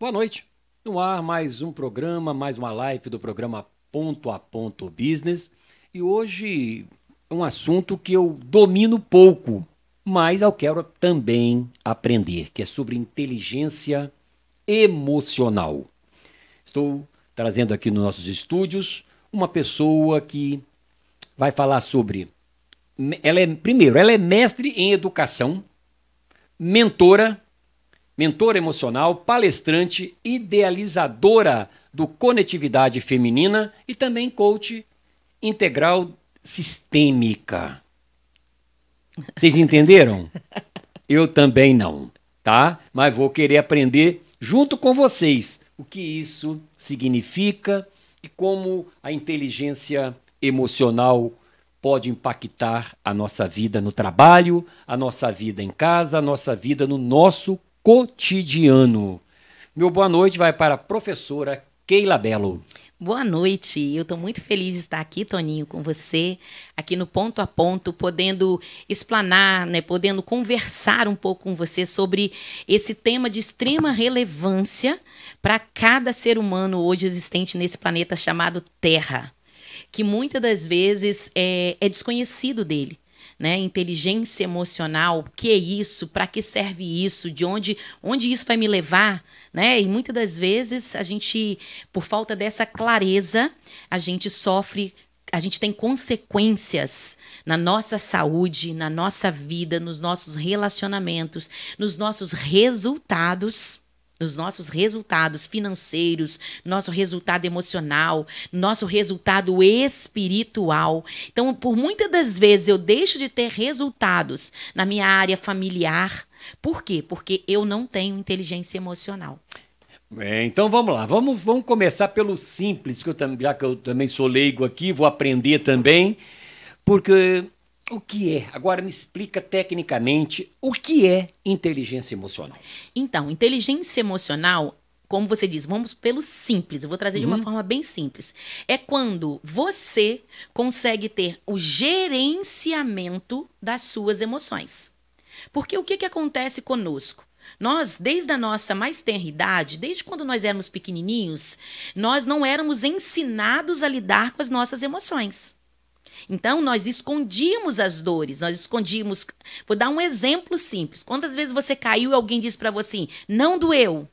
Boa noite. No ar, mais um programa, mais uma live do programa Ponto a Ponto Business. E hoje é um assunto que eu domino pouco, mas eu quero também aprender, que é sobre inteligência emocional. Estou trazendo aqui nos nossos estúdios uma pessoa que vai falar sobre... Primeiro, ela é mestre em educação, mentora emocional, palestrante, idealizadora do Conectividade Feminina e também coach integral sistêmica. Vocês entenderam? Eu também não, tá? Mas vou querer aprender junto com vocês o que isso significa e como a inteligência emocional pode impactar a nossa vida no trabalho, a nossa vida em casa, a nossa vida no nosso cotidiano. Meu boa noite vai para a professora Keila Bello. Boa noite, eu estou muito feliz de estar aqui, Toninho, com você, aqui no Ponto a Ponto, podendo explanar, podendo conversar um pouco com você sobre esse tema de extrema relevância para cada ser humano hoje existente nesse planeta chamado Terra, que muitas das vezes é desconhecido dele. Inteligência emocional, o que é isso, para que serve isso, de onde isso vai me levar, E muitas das vezes a gente, por falta dessa clareza, a gente sofre, a gente tem consequências na nossa saúde, na nossa vida, nos nossos relacionamentos, nos nossos resultados financeiros, nosso resultado emocional, nosso resultado espiritual. Então, por muitas das vezes eu deixo de ter resultados na minha área familiar. Por quê? Porque eu não tenho inteligência emocional. Então vamos lá, vamos começar pelo simples, já que eu também sou leigo aqui, vou aprender também, porque... O que é? Agora me explica tecnicamente o que é inteligência emocional. Então, inteligência emocional, como você diz, vamos pelo simples. Eu vou trazer de uma forma bem simples. É quando você consegue ter o gerenciamento das suas emoções. Porque o que acontece conosco? Nós, desde a nossa mais tenra idade, desde quando nós éramos pequenininhos, nós não éramos ensinados a lidar com as nossas emoções. Então, nós escondíamos as dores, nós escondíamos... Vou dar um exemplo simples. Quantas vezes você caiu e alguém disse para você assim, não doeu?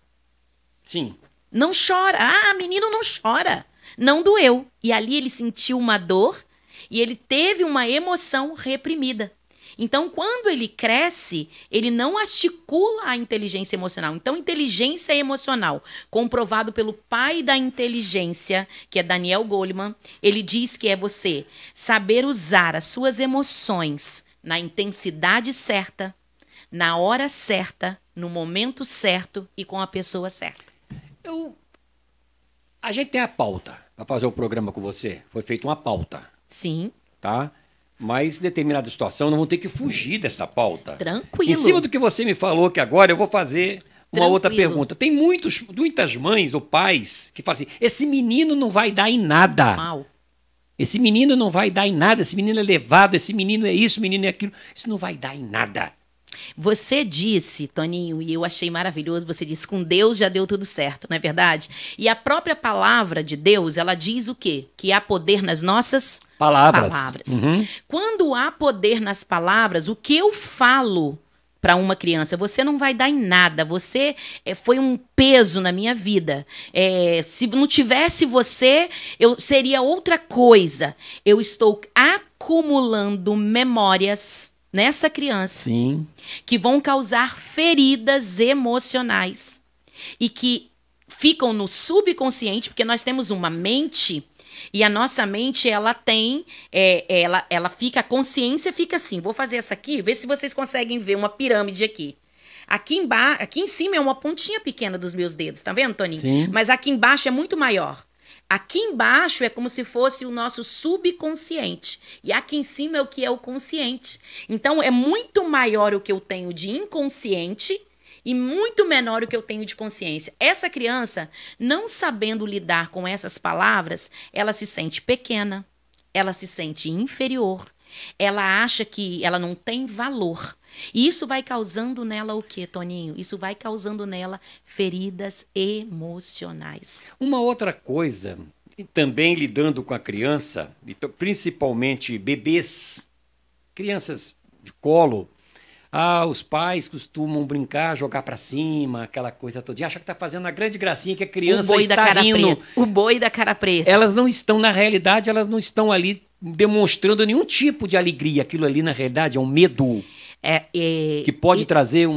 Sim. Não chora. Ah, menino não chora. Não doeu. E ali ele sentiu uma dor e ele teve uma emoção reprimida. Então, quando ele cresce, ele não articula a inteligência emocional. Então, inteligência emocional, comprovado pelo pai da inteligência, que é Daniel Goleman, ele diz que é você saber usar as suas emoções na intensidade certa, na hora certa, no momento certo e com a pessoa certa. A gente tem a pauta para fazer o programa com você. Foi feita uma pauta. Sim. Tá? Mas em determinada situação não vão ter que fugir dessa pauta. Tranquilo. Em cima do que você me falou que agora eu vou fazer uma outra pergunta. Tem muitas mães ou pais que falam assim, esse menino não vai dar em nada. Mal. Esse menino não vai dar em nada, esse menino é levado, esse menino é isso, esse menino é aquilo. Isso não vai dar em nada. Você disse, Toninho, e eu achei maravilhoso, você disse, com Deus já deu tudo certo, não é verdade? E a própria palavra de Deus, ela diz o quê? Que há poder nas nossas palavras. Quando há poder nas palavras, o que eu falo para uma criança, você não vai dar em nada, você foi um peso na minha vida. Se não tivesse você, eu seria outra coisa. Eu estou acumulando memórias nessa criança, sim, que vão causar feridas emocionais e que ficam no subconsciente, porque nós temos uma mente e a nossa mente, ela tem, ela fica, a consciência fica assim, vou fazer essa aqui, ver se vocês conseguem ver uma pirâmide aqui. Aqui em cima é uma pontinha pequena dos meus dedos, tá vendo, Toninho? Sim. Mas aqui embaixo é muito maior. Aqui embaixo é como se fosse o nosso subconsciente. E aqui em cima é o que é o consciente. Então, é muito maior o que eu tenho de inconsciente e muito menor o que eu tenho de consciência. Essa criança, não sabendo lidar com essas palavras, ela se sente pequena, ela se sente inferior, ela acha que ela não tem valor. E isso vai causando nela o quê, Toninho? Isso vai causando nela feridas emocionais. Uma outra coisa, e também lidando com a criança, principalmente bebês, crianças de colo, os pais costumam brincar, jogar pra cima, aquela coisa toda. E acha que tá fazendo uma grande gracinha, que a criança está rindo. O boi da cara preta. Elas não estão, na realidade, elas não estão ali demonstrando nenhum tipo de alegria. Aquilo ali, na realidade, é um medo que pode trazer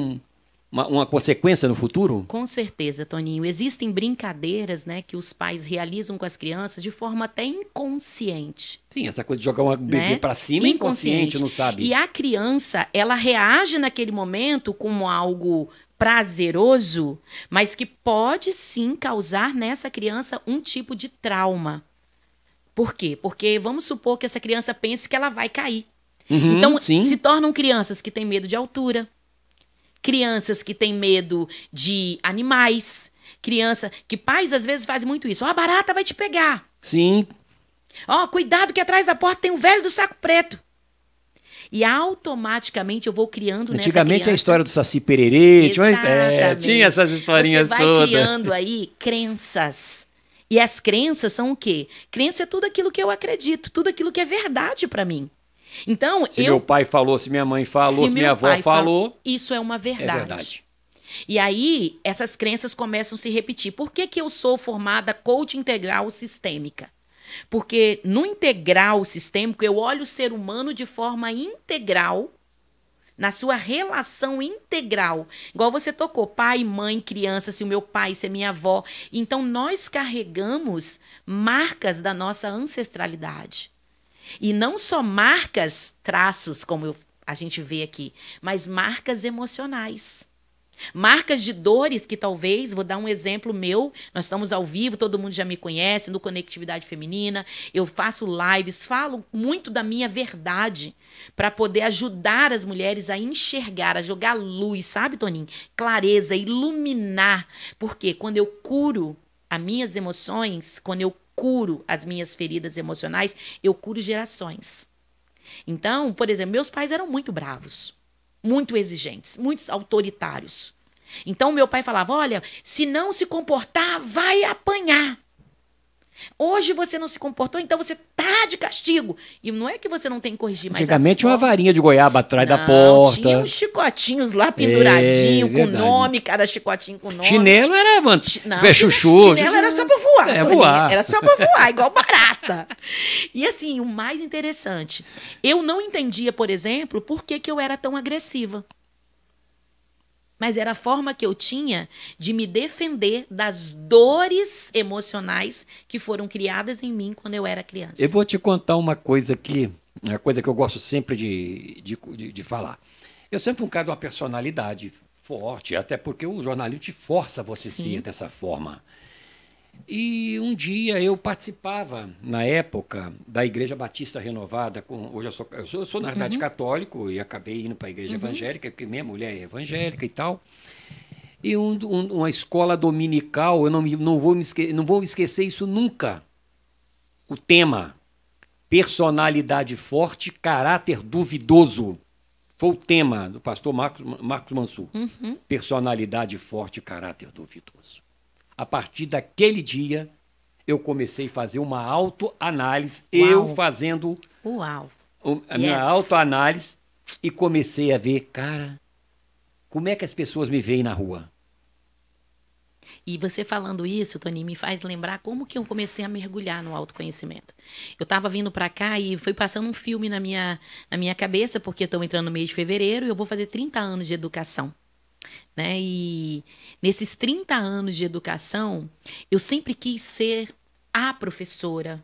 uma consequência no futuro? Com certeza, Toninho. Existem brincadeiras, né, que os pais realizam com as crianças de forma até inconsciente. Sim, essa coisa de jogar um bebê para cima é inconsciente, não sabe. E a criança, ela reage naquele momento como algo prazeroso, mas que pode sim causar nessa criança um tipo de trauma. Por quê? Porque vamos supor que essa criança pense que ela vai cair. Então, sim. Se tornam crianças que têm medo de altura, crianças que têm medo de animais, que pais às vezes fazem muito isso. A barata vai te pegar. Sim. Cuidado que atrás da porta tem o velho do saco preto. E automaticamente eu vou criando nessa criança... Antigamente a história do Saci Pererê, tinha essas historinhas todas. Você vai criando aí crenças. E as crenças são o quê? Crença é tudo aquilo que eu acredito, tudo aquilo que é verdade para mim. Então, se meu pai falou, se minha mãe falou, se minha avó falou... Isso é uma verdade. É verdade. E aí, essas crenças começam a se repetir. Por que eu sou formada coach integral sistêmica? Porque no integral sistêmico, eu olho o ser humano de forma integral, na sua relação integral. Igual você tocou, pai, mãe, criança, se o meu pai, se a minha avó. Então, nós carregamos marcas da nossa ancestralidade. E não só marcas, traços, como a gente vê aqui, mas marcas emocionais. Marcas de dores que talvez, vou dar um exemplo meu, nós estamos ao vivo, todo mundo já me conhece, no Conectividade Feminina, eu faço lives, falo muito da minha verdade para poder ajudar as mulheres a enxergar, a jogar luz, sabe, Toninho? Clareza, iluminar. Porque quando eu curo as minhas emoções, quando eu curo as minhas feridas emocionais, eu curo gerações. Então, por exemplo, meus pais eram muito bravos, muito exigentes, muito autoritários. Então, meu pai falava, olha, se não se comportar, vai apanhar. Hoje você não se comportou, então você tá de castigo. E não é que você não tem que corrigir, mas antigamente uma varinha de goiaba atrás da porta. Tinha uns chicotinhos lá penduradinho, com nome, cada chicotinho com nome. Chinelo era chuchu. Chinelo era só pra voar. Voar. Era só pra voar, igual barata. E assim, o mais interessante, eu não entendia, por exemplo, por que eu era tão agressiva. Mas era a forma que eu tinha de me defender das dores emocionais que foram criadas em mim quando eu era criança. Eu vou te contar uma coisa aqui, uma coisa que eu gosto sempre de falar. Eu sempre fui um cara de uma personalidade forte, até porque o jornalismo te força a você ser dessa forma. E um dia eu participava, na época, da Igreja Batista Renovada. Hoje eu sou na verdade, católico e acabei indo para a Igreja Evangélica, porque minha mulher é evangélica e tal. E uma escola dominical, eu não vou me esquecer isso nunca. O tema, personalidade forte, caráter duvidoso. Foi o tema do pastor Marcos Mansur. Personalidade forte, caráter duvidoso. A partir daquele dia, eu comecei a fazer uma autoanálise, eu fazendo a minha autoanálise, e comecei a ver, cara, como é que as pessoas me veem na rua? E você falando isso, Toninho, me faz lembrar como que eu comecei a mergulhar no autoconhecimento. Eu estava vindo para cá e foi passando um filme na minha cabeça, porque estou entrando no mês de fevereiro e eu vou fazer 30 anos de educação. Né? E nesses 30 anos de educação, eu sempre quis ser a professora.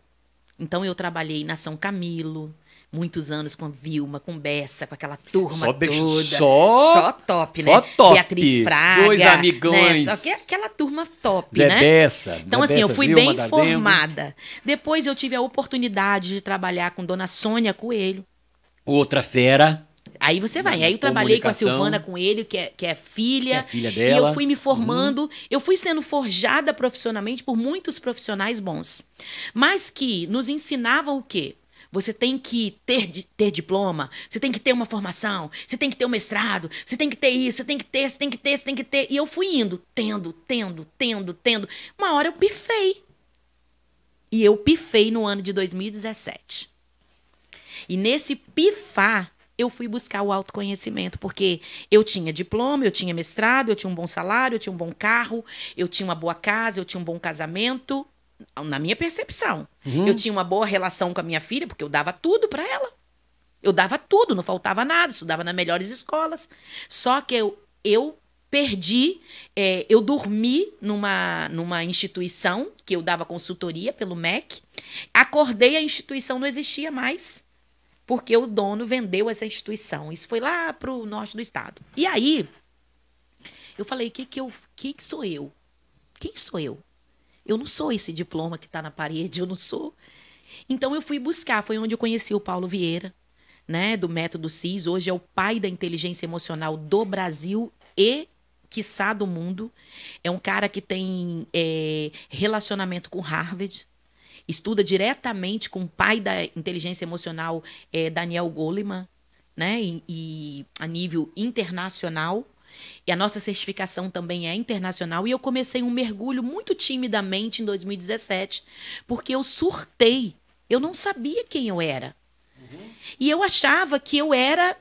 Então, eu trabalhei na São Camilo, muitos anos com Vilma, com Bessa, com aquela turma toda. Só top, né? Só top. Beatriz Fraga. 2 amigões. Né? Só que aquela turma top, Zé né? Bessa. Então, assim, eu fui bem formada. Depois eu tive a oportunidade de trabalhar com Dona Sônia Coelho. Outra fera. Aí você vai. Aí eu trabalhei com a Silvana Coelho, que é filha. Filha dela. E eu fui me formando. Eu fui sendo forjada profissionalmente por muitos profissionais bons. Mas que nos ensinavam o quê? você tem que ter diploma, você tem que ter uma formação, você tem que ter um mestrado, você tem que ter isso, você tem que ter, você tem que ter, você tem que ter. E eu fui indo, tendo. Uma hora eu pifei. E eu pifei no ano de 2017. E nesse pifar, eu fui buscar o autoconhecimento, porque eu tinha diploma, eu tinha mestrado, eu tinha um bom salário, eu tinha um bom carro, eu tinha uma boa casa, eu tinha um bom casamento, na minha percepção. Eu tinha uma boa relação com a minha filha, porque eu dava tudo para ela. Eu dava tudo, não faltava nada, estudava nas melhores escolas. Só que eu perdi, eu dormi numa instituição, que eu dava consultoria pelo MEC, acordei, a instituição não existia mais, porque o dono vendeu essa instituição. Isso foi lá para o norte do estado. E aí, eu falei, quem sou eu? Quem sou eu? Eu não sou esse diploma que está na parede, eu não sou. Então, eu fui buscar, foi onde eu conheci o Paulo Vieira, né, do Método CIS. Hoje é o pai da inteligência emocional do Brasil e, quiçá, do mundo. É um cara que tem relacionamento com Harvard, estuda diretamente com o pai da inteligência emocional, Daniel Goleman, né, e a nível internacional. E a nossa certificação também é internacional. E eu comecei um mergulho muito timidamente em 2017, porque eu surtei. Eu não sabia quem eu era. E eu achava que eu era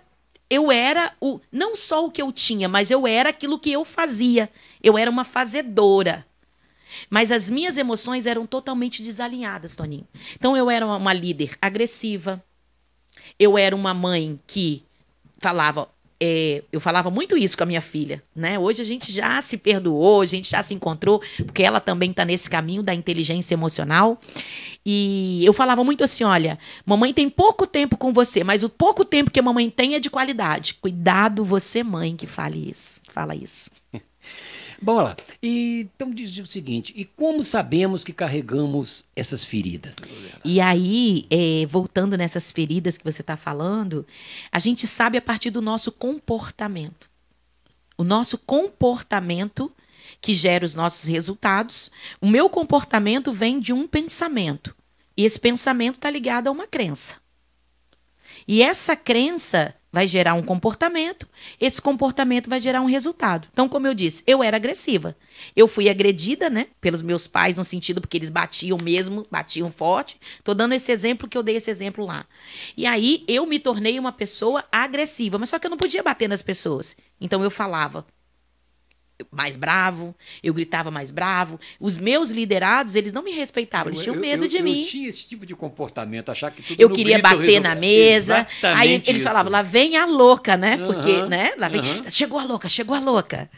não só o que eu tinha, mas eu era aquilo que eu fazia. Eu era uma fazedora. Mas as minhas emoções eram totalmente desalinhadas, Toninho. Então, eu era uma líder agressiva. Eu era uma mãe que falava... eu falava muito isso com a minha filha, né? Hoje a gente já se perdoou, a gente já se encontrou, porque ela também está nesse caminho da inteligência emocional. E eu falava muito assim, olha, mamãe tem pouco tempo com você, mas o pouco tempo que a mamãe tem é de qualidade. Cuidado você, mãe, que fala isso. Bom, lá. E então diz o seguinte, e como sabemos que carregamos essas feridas? E aí, voltando nessas feridas que você está falando, a gente sabe a partir do nosso comportamento. O nosso comportamento que gera os nossos resultados. O meu comportamento vem de um pensamento. E esse pensamento está ligado a uma crença. E essa crença vai gerar um comportamento, esse comportamento vai gerar um resultado. Então, como eu disse, eu era agressiva. Eu fui agredida, né, pelos meus pais, no sentido porque eles batiam mesmo, batiam forte. Estou dando esse exemplo que eu dei esse exemplo lá. E aí, eu me tornei uma pessoa agressiva, mas só que eu não podia bater nas pessoas. Então, eu falava mais bravo, eu gritava mais bravo. Os meus liderados, eles não me respeitavam, eles tinham medo de mim. Eu tinha esse tipo de comportamento, achar que tudo eu queria bater na mesa. Exatamente. Aí eles falavam, lá vem a louca, né? Porque, né? Lá vem, Uhum. chegou a louca.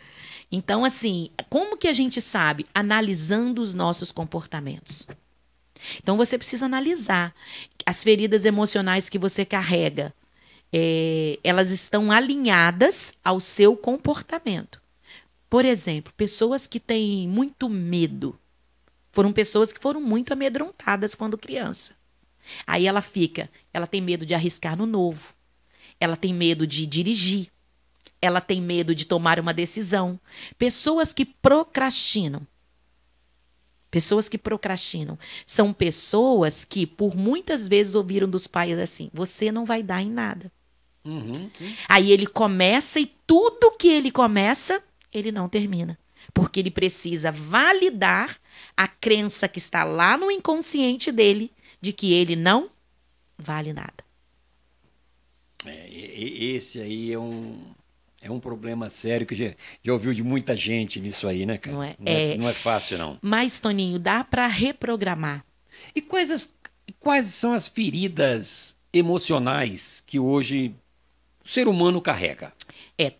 Então, assim, como que a gente sabe? Analisando os nossos comportamentos. Então, você precisa analisar as feridas emocionais que você carrega. Elas estão alinhadas ao seu comportamento. Por exemplo, pessoas que têm muito medo. Foram pessoas que foram muito amedrontadas quando criança. Aí ela tem medo de arriscar no novo. Ela tem medo de dirigir. Ela tem medo de tomar uma decisão. Pessoas que procrastinam. São pessoas que, por muitas vezes, ouviram dos pais assim, você não vai dar em nada. Sim. Aí ele começa e tudo que ele começa... ele não termina, porque ele precisa validar a crença que está lá no inconsciente dele de que ele não vale nada. Esse aí é um problema sério que já ouviu de muita gente nisso aí, né, cara? Não é fácil, não. Mas, Toninho, dá para reprogramar. E quais são as feridas emocionais que hoje o ser humano carrega?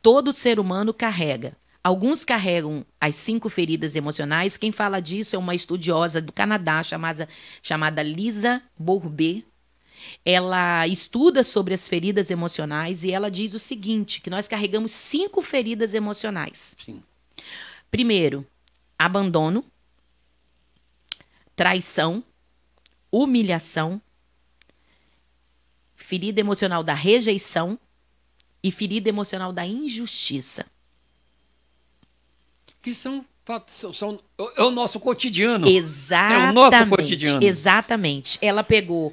Todo ser humano carrega. Alguns carregam as 5 feridas emocionais. Quem fala disso é uma estudiosa do Canadá chamada Lisa Bourbeer. Ela estuda sobre as feridas emocionais e ela diz o seguinte, que nós carregamos 5 feridas emocionais. Sim. Primeiro, abandono, traição, humilhação, ferida emocional da rejeição e ferida emocional da injustiça. Que são é o nosso cotidiano. Exatamente. É o nosso cotidiano. Exatamente. Ela pegou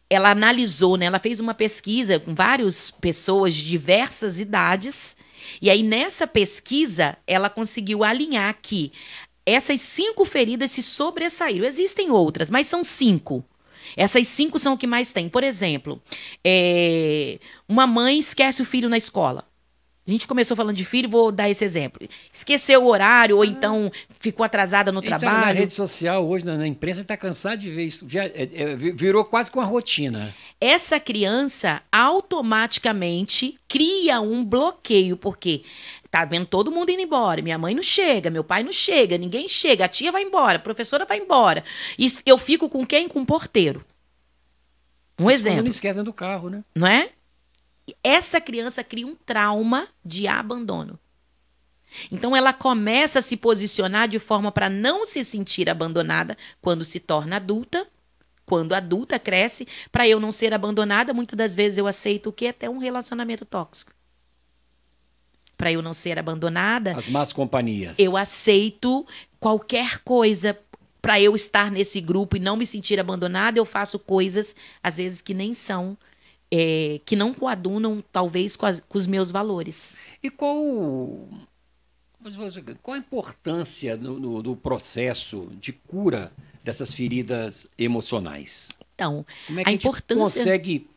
ela analisou, né? Ela fez uma pesquisa com várias pessoas de diversas idades. E aí, nessa pesquisa, ela conseguiu alinhar que essas 5 feridas se sobressaíram. Existem outras, mas são 5. Essas 5 são o que mais tem. Por exemplo, uma mãe esquece o filho na escola. A gente começou falando de filho, vou dar esse exemplo. Esqueceu o horário, ou então ficou atrasada no trabalho. Na rede social, hoje, na imprensa, está cansado de ver isso. Já, virou quase com a rotina. Essa criança automaticamente cria um bloqueio, porque tá vendo todo mundo indo embora. Minha mãe não chega, meu pai não chega, ninguém chega, a tia vai embora, a professora vai embora. E eu fico com quem? Com o porteiro. Um exemplo. Não esquecem do carro, né? Não é? Essa criança cria um trauma de abandono. Então, ela começa a se posicionar de forma para não se sentir abandonada quando se torna adulta. Quando adulta, cresce. Para eu não ser abandonada, muitas das vezes eu aceito o quê? Até um relacionamento tóxico. Para eu não ser abandonada... As más companhias. Eu aceito qualquer coisa. Para eu estar nesse grupo e não me sentir abandonada, eu faço coisas, às vezes, que nem são... que não coadunam, talvez, com os meus valores. E qual a importância do processo de cura dessas feridas emocionais? Então, como é que a gente consegue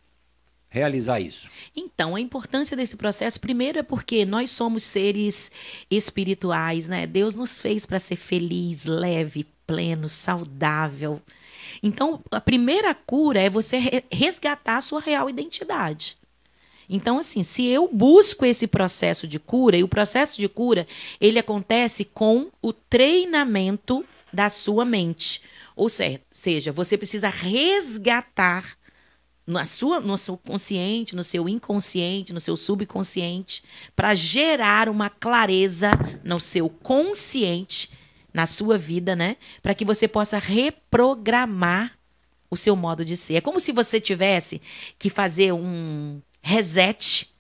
realizar isso? Então, a importância desse processo, primeiro, é porque nós somos seres espirituais, né? Deus nos fez para ser feliz, leve, pleno, saudável. Então, a primeira cura é você resgatar a sua real identidade. Então, assim, se eu busco esse processo de cura, e o processo de cura, ele acontece com o treinamento da sua mente. Ou seja, você precisa resgatar no seu consciente, no seu inconsciente, no seu subconsciente, para gerar uma clareza no seu consciente, na sua vida, né? Para que você possa reprogramar o seu modo de ser. É como se você tivesse que fazer um reset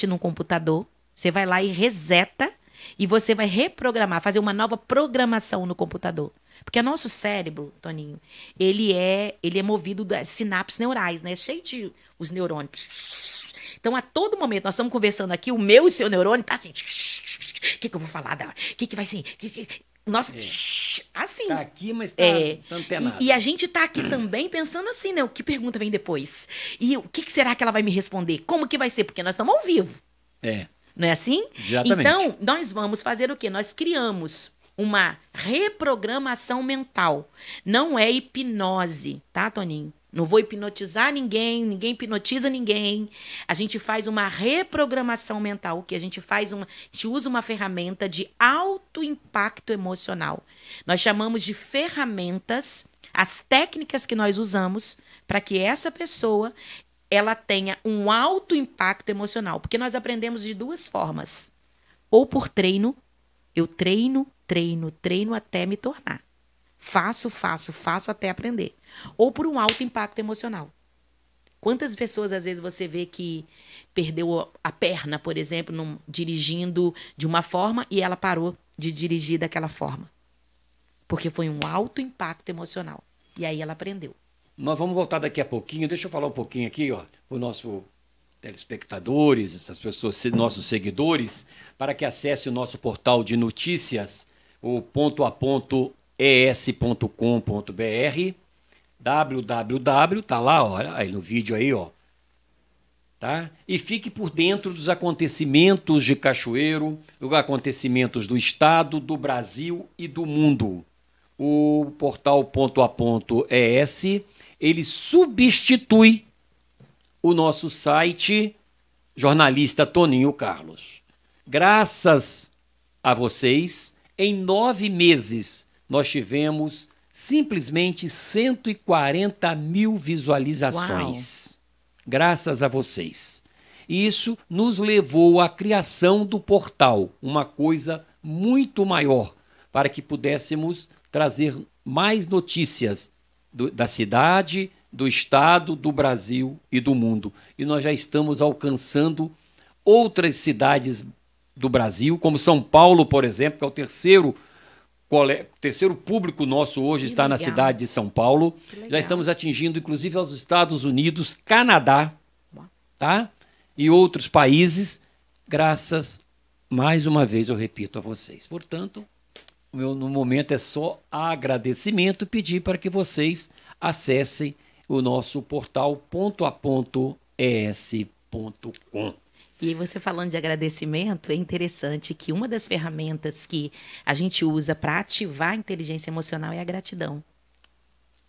no computador. Você vai lá e reseta e você vai reprogramar, fazer uma nova programação no computador. Porque o nosso cérebro, Toninho, ele é movido das sinapses neurais, né? Cheio de os neurônios. Então, a todo momento, nós estamos conversando aqui, o meu e o seu neurônio tá assim... O que eu vou falar dela? O que vai ser? Nossa, assim. Tá aqui, mas tá antenado. E a gente tá aqui também pensando assim, né? O que pergunta vem depois? E o que será que ela vai me responder? Como que vai ser? Porque nós estamos ao vivo. Não é assim? Exatamente. Então, nós vamos fazer o quê? Nós criamos uma reprogramação mental. Não é hipnose, tá, Toninho? Não vou hipnotizar ninguém, ninguém hipnotiza ninguém. A gente faz uma reprogramação mental, o que a gente usa uma ferramenta de alto impacto emocional. Nós chamamos de ferramentas, as técnicas que nós usamos para que essa pessoa ela tenha um alto impacto emocional. Porque nós aprendemos de 2 formas. Ou por treino, eu treino até me tornar. Faço até aprender. Ou por um alto impacto emocional. Quantas pessoas, às vezes, você vê que perdeu a perna, por exemplo, dirigindo de uma forma e ela parou de dirigir daquela forma? Porque foi um alto impacto emocional. E aí ela aprendeu. Nós vamos voltar daqui a pouquinho. Deixa eu falar um pouquinho aqui, ó, para os nossos telespectadores, essas pessoas, nossos seguidores, para que acesse o nosso portal de notícias, o pontoapontoes.com.br, www, tá lá, olha, aí no vídeo aí, ó. Tá? E fique por dentro dos acontecimentos de Cachoeiro, dos acontecimentos do estado, do Brasil e do mundo. O portal Ponto a Ponto ES, ele substitui o nosso site jornalista Toninho Carlos. Graças a vocês, em 9 meses, nós tivemos simplesmente 140 mil visualizações. Uau. Graças a vocês. E isso nos levou à criação do portal, uma coisa muito maior, para que pudéssemos trazer mais notícias da cidade, do estado, do Brasil e do mundo. E nós já estamos alcançando outras cidades do Brasil, como São Paulo, por exemplo, que é o terceiro terceiro público nosso hoje Que está na legal. cidade de São Paulo. Que legal. Já estamos atingindo, inclusive, aos Estados Unidos, Canadá, tá? E outros países, graças, mais uma vez eu repito a vocês. Portanto, no momento é só agradecimento, pedir para que vocês acessem o nosso portal pontoapontoes.com. E você falando de agradecimento, é interessante que uma das ferramentas que a gente usa para ativar a inteligência emocional é a gratidão.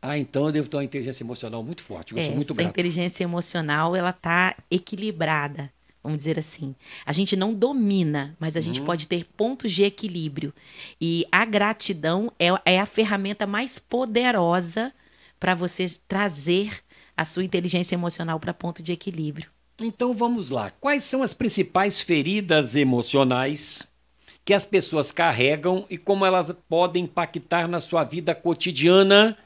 Ah, então eu devo ter uma inteligência emocional muito forte. Eu sou muito Essa grato. inteligência emocional, ela tá equilibrada, vamos dizer assim. A gente não domina, mas a gente pode ter pontos de equilíbrio. E a gratidão é a ferramenta mais poderosa para você trazer a sua inteligência emocional para ponto de equilíbrio. Então vamos lá. Quais são as principais feridas emocionais que as pessoas carregam e como elas podem impactar na sua vida cotidiana,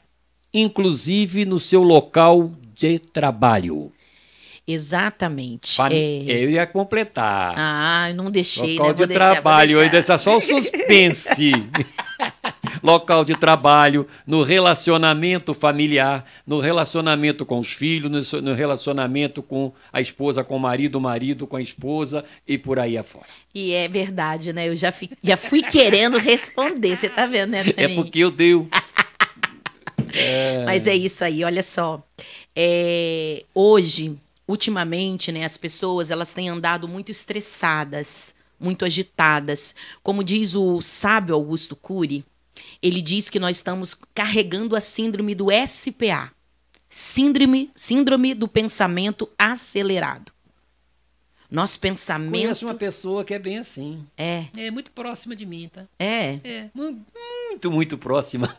inclusive no seu local de trabalho? Exatamente. Eu ia completar. Ah, eu não deixei, Local né? Vou de deixar, trabalho, vou ainda deixar. é só o suspense. Local de trabalho, no relacionamento familiar, no relacionamento com os filhos, no relacionamento com a esposa, com o marido com a esposa e por aí afora. E é verdade, né? Eu já fui querendo responder, você tá vendo, né, É Toninho? porque eu dei. Mas é isso aí, olha só. Hoje, ultimamente, né, as pessoas elas têm andado muito estressadas, muito agitadas. Como diz o sábio Augusto Cury, ele diz que nós estamos carregando a síndrome do SPA, síndrome do pensamento acelerado. Nosso pensamento Conheço uma pessoa que é bem assim. é É muito próxima de mim, tá? é É muito, muito próxima.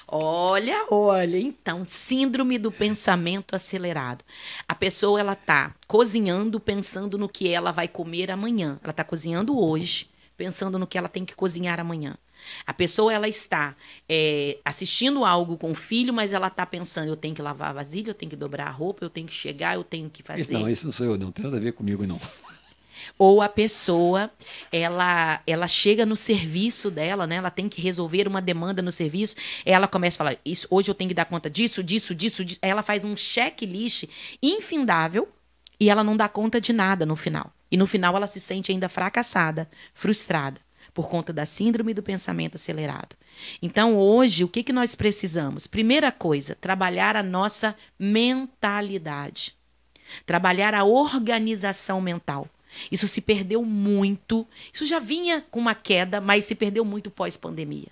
Olha, então, síndrome do pensamento acelerado. A pessoa, ela tá cozinhando pensando no que ela vai comer amanhã. Ela tá cozinhando hoje, pensando no que ela tem que cozinhar amanhã. A pessoa, ela está assistindo algo com o filho, mas ela tá pensando, eu tenho que lavar a vasilha, eu tenho que dobrar a roupa, eu tenho que chegar, eu tenho que fazer. Isso não sou eu, não tem nada a ver comigo, não. Ou a pessoa, ela chega no serviço dela, né? Ela tem que resolver uma demanda no serviço, ela começa a falar, isso, hoje eu tenho que dar conta disso. Aí ela faz um checklist infindável e ela não dá conta de nada no final. E no final ela se sente ainda fracassada, frustrada, por conta da síndrome do pensamento acelerado. Então, hoje, o que nós precisamos? Primeira coisa, trabalhar a nossa mentalidade. Trabalhar a organização mental. Isso se perdeu muito. Isso já vinha com uma queda, mas se perdeu muito pós-pandemia.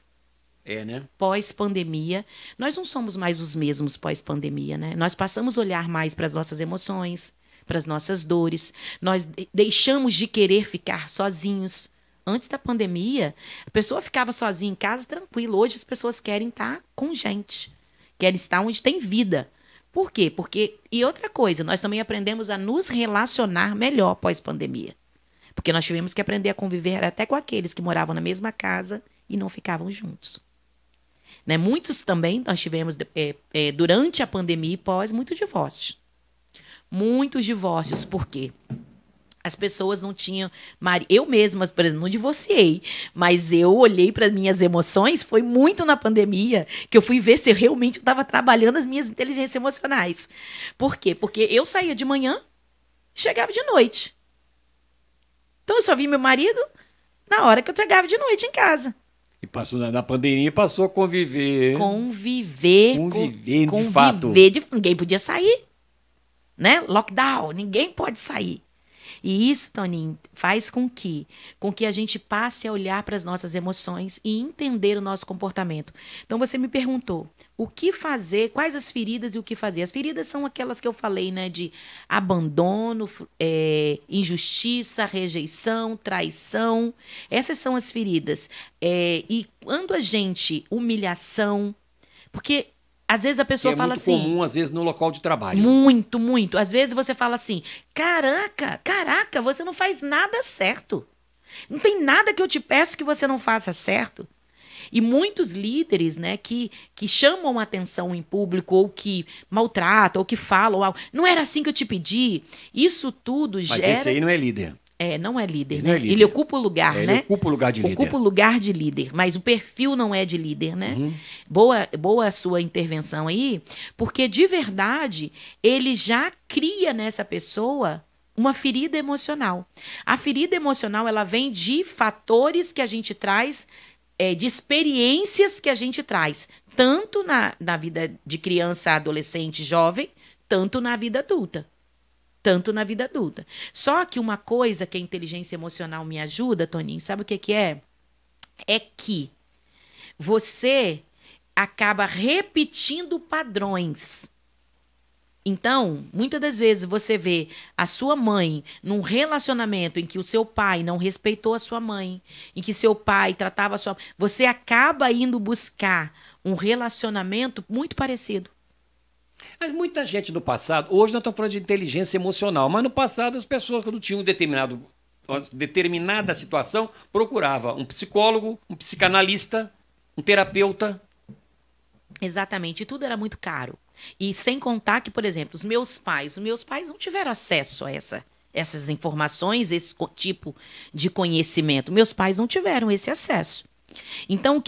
É, né? Pós-pandemia, nós não somos mais os mesmos pós-pandemia, né? Nós passamos a olhar mais para as nossas emoções, para as nossas dores. Nós deixamos de querer ficar sozinhos. Antes da pandemia, a pessoa ficava sozinha em casa, tranquilo. Hoje as pessoas querem estar com gente. Querem estar onde tem vida. Por quê? E outra coisa, nós também aprendemos a nos relacionar melhor pós-pandemia. Porque nós tivemos que aprender a conviver até com aqueles que moravam na mesma casa e não ficavam juntos. Né? Muitos também, nós tivemos, durante a pandemia e pós, muitos divórcios. Muitos divórcios, por quê? As pessoas não tinham... Eu mesma, por exemplo, não divorciei, mas eu olhei para as minhas emoções, foi muito na pandemia que eu fui ver se eu realmente estava trabalhando as minhas inteligências emocionais. Por quê? Porque eu saía de manhã, chegava de noite. Então eu só vi meu marido na hora que eu chegava de noite em casa. E passou na pandemia, passou a conviver. Conviver de fato. Ninguém podia sair. Né? Lockdown, ninguém pode sair. E isso, Toninho, faz com que a gente passe a olhar para as nossas emoções e entender o nosso comportamento. Então, você me perguntou o que fazer, quais as feridas e o que fazer. As feridas são aquelas que eu falei, né? De abandono, injustiça, rejeição, traição. Essas são as feridas. E quando a gente... Humilhação. Porque... Às vezes a pessoa fala assim... É muito comum, às vezes, no local de trabalho. Muito, muito. Às vezes você fala assim, caraca, você não faz nada certo. Não tem nada que eu te peço que você não faça certo. E muitos líderes, né, que chamam atenção em público, ou que maltratam, ou que falam algo. Não era assim que eu te pedi. Isso tudo gera... Mas esse aí não é líder. Não é líder, Ele né? não é líder. Ele ocupa o lugar, né? Ele ocupa o lugar de líder. Ocupa o lugar de líder, mas o perfil não é de líder, né? Boa a sua intervenção aí, porque de verdade ele já cria nessa pessoa uma ferida emocional. A ferida emocional, ela vem de fatores que a gente traz, de experiências que a gente traz, tanto na vida de criança, adolescente, jovem, tanto na vida adulta. Só que uma coisa que a inteligência emocional me ajuda, Toninho, sabe o que é? É que você acaba repetindo padrões. Então, muitas das vezes você vê a sua mãe num relacionamento em que o seu pai não respeitou a sua mãe, em que seu pai tratava a sua... Você acaba indo buscar um relacionamento muito parecido. Mas muita gente no passado, hoje nós estamos falando de inteligência emocional, mas no passado as pessoas, quando tinham uma determinada situação, procuravam um psicólogo, um psicanalista, um terapeuta. Exatamente, e tudo era muito caro. E sem contar que, por exemplo, os meus pais não tiveram acesso a essas informações, esse tipo de conhecimento. Meus pais não tiveram esse acesso. Então,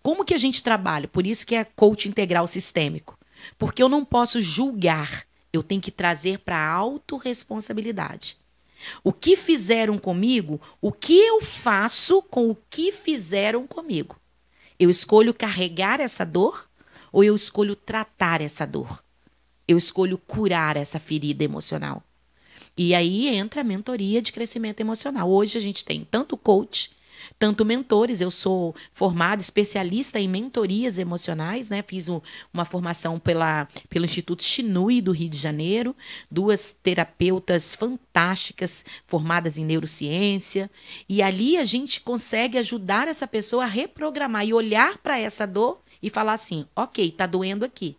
como que a gente trabalha? Por isso que é coach integral sistêmico. Porque eu não posso julgar, eu tenho que trazer para a autorresponsabilidade. O que fizeram comigo, o que eu faço com o que fizeram comigo? Eu escolho carregar essa dor ou eu escolho tratar essa dor? Eu escolho curar essa ferida emocional. E aí entra a mentoria de crescimento emocional. Hoje a gente tem tanto coach, tanto mentores. Eu sou formada, especialista em mentorias emocionais, né? Fiz uma formação pelo Instituto Chinui do Rio de Janeiro, 2 terapeutas fantásticas formadas em neurociência. E ali a gente consegue ajudar essa pessoa a reprogramar e olhar para essa dor e falar assim, ok, tá doendo aqui.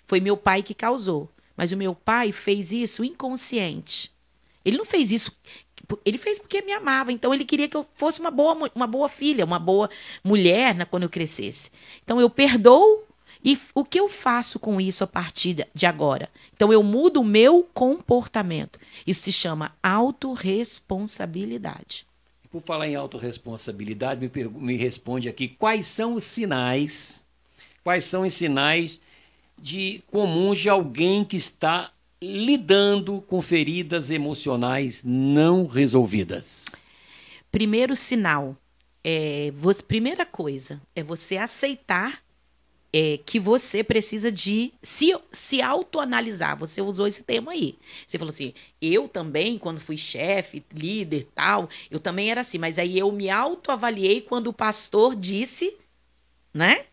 Foi meu pai que causou, mas o meu pai fez isso inconsciente. Ele não fez isso, ele fez porque me amava, então ele queria que eu fosse uma boa filha, uma boa mulher quando eu crescesse. Então eu perdoo e o que eu faço com isso a partir de agora? Então eu mudo o meu comportamento. Isso se chama autorresponsabilidade. Por falar em autorresponsabilidade, me responde aqui, quais são os sinais comuns de alguém que está lidando com feridas emocionais não resolvidas? Primeiro sinal, primeira coisa, é você aceitar que você precisa de se autoanalisar. Você usou esse termo aí. Você falou assim, eu também, quando fui chefe, líder, tal, eu também era assim, mas aí eu me autoavaliei quando o pastor disse, né?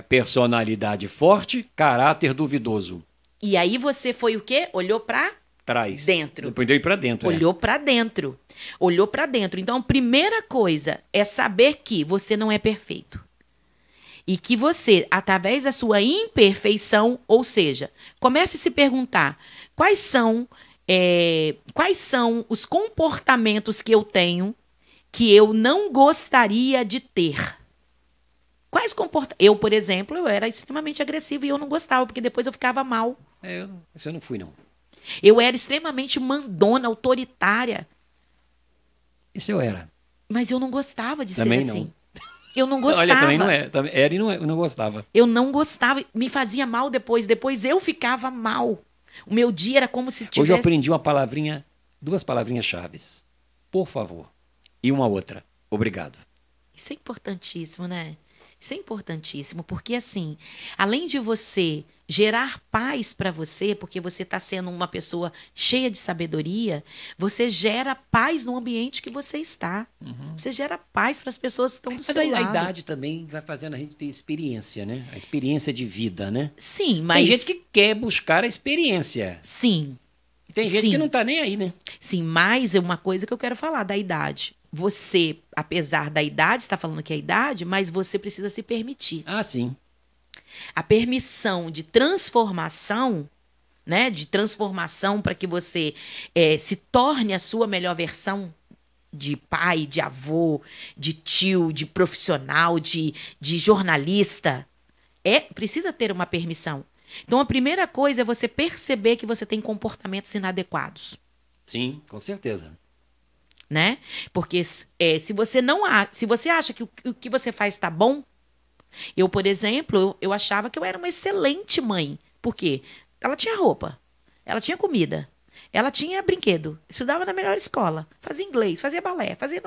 Personalidade forte, caráter duvidoso. E aí você foi o quê? Olhou para trás. Dentro. Depois deu para dentro. Olhou para dentro. Olhou para dentro. Então, a primeira coisa é saber que você não é perfeito. E que você, através da sua imperfeição, ou seja, comece a se perguntar quais são os comportamentos que eu tenho que eu não gostaria de ter. Eu, por exemplo, eu era extremamente agressiva e eu não gostava, porque depois eu ficava mal. Isso eu não fui, não. Eu era extremamente mandona, autoritária. Isso eu era. Mas eu não gostava de também ser assim. Não. Eu não gostava. Olha, também não é. Era e não gostava. Eu não gostava. Me fazia mal depois. Depois eu ficava mal. O meu dia era como se tivesse... Hoje eu aprendi duas palavrinhas chaves. Por favor. E uma outra. Obrigado. Isso é importantíssimo, né? Isso é importantíssimo, porque assim, além de você gerar paz para você, porque você está sendo uma pessoa cheia de sabedoria, você gera paz no ambiente que você está. Uhum. Você gera paz para as pessoas que estão do seu lado. Mas a idade também vai fazendo a gente ter experiência, né? A experiência de vida, né? Sim, mas... Tem gente que quer buscar a experiência. Sim. E tem gente que não está nem aí, né? Sim, mas é uma coisa que eu quero falar da idade. Você, apesar da idade, está falando que é a idade, mas você precisa se permitir. Ah, sim. A permissão de transformação, né? De transformação para que você se torne a sua melhor versão de pai, de avô, de tio, de profissional, de jornalista. Precisa ter uma permissão. Então, a primeira coisa é você perceber que você tem comportamentos inadequados. Sim, com certeza. né? Porque se você acha que o que você faz está bom, eu, por exemplo, eu achava que eu era uma excelente mãe. Por quê? Ela tinha roupa, ela tinha comida, ela tinha brinquedo, estudava na melhor escola, fazia inglês, fazia balé, fazia...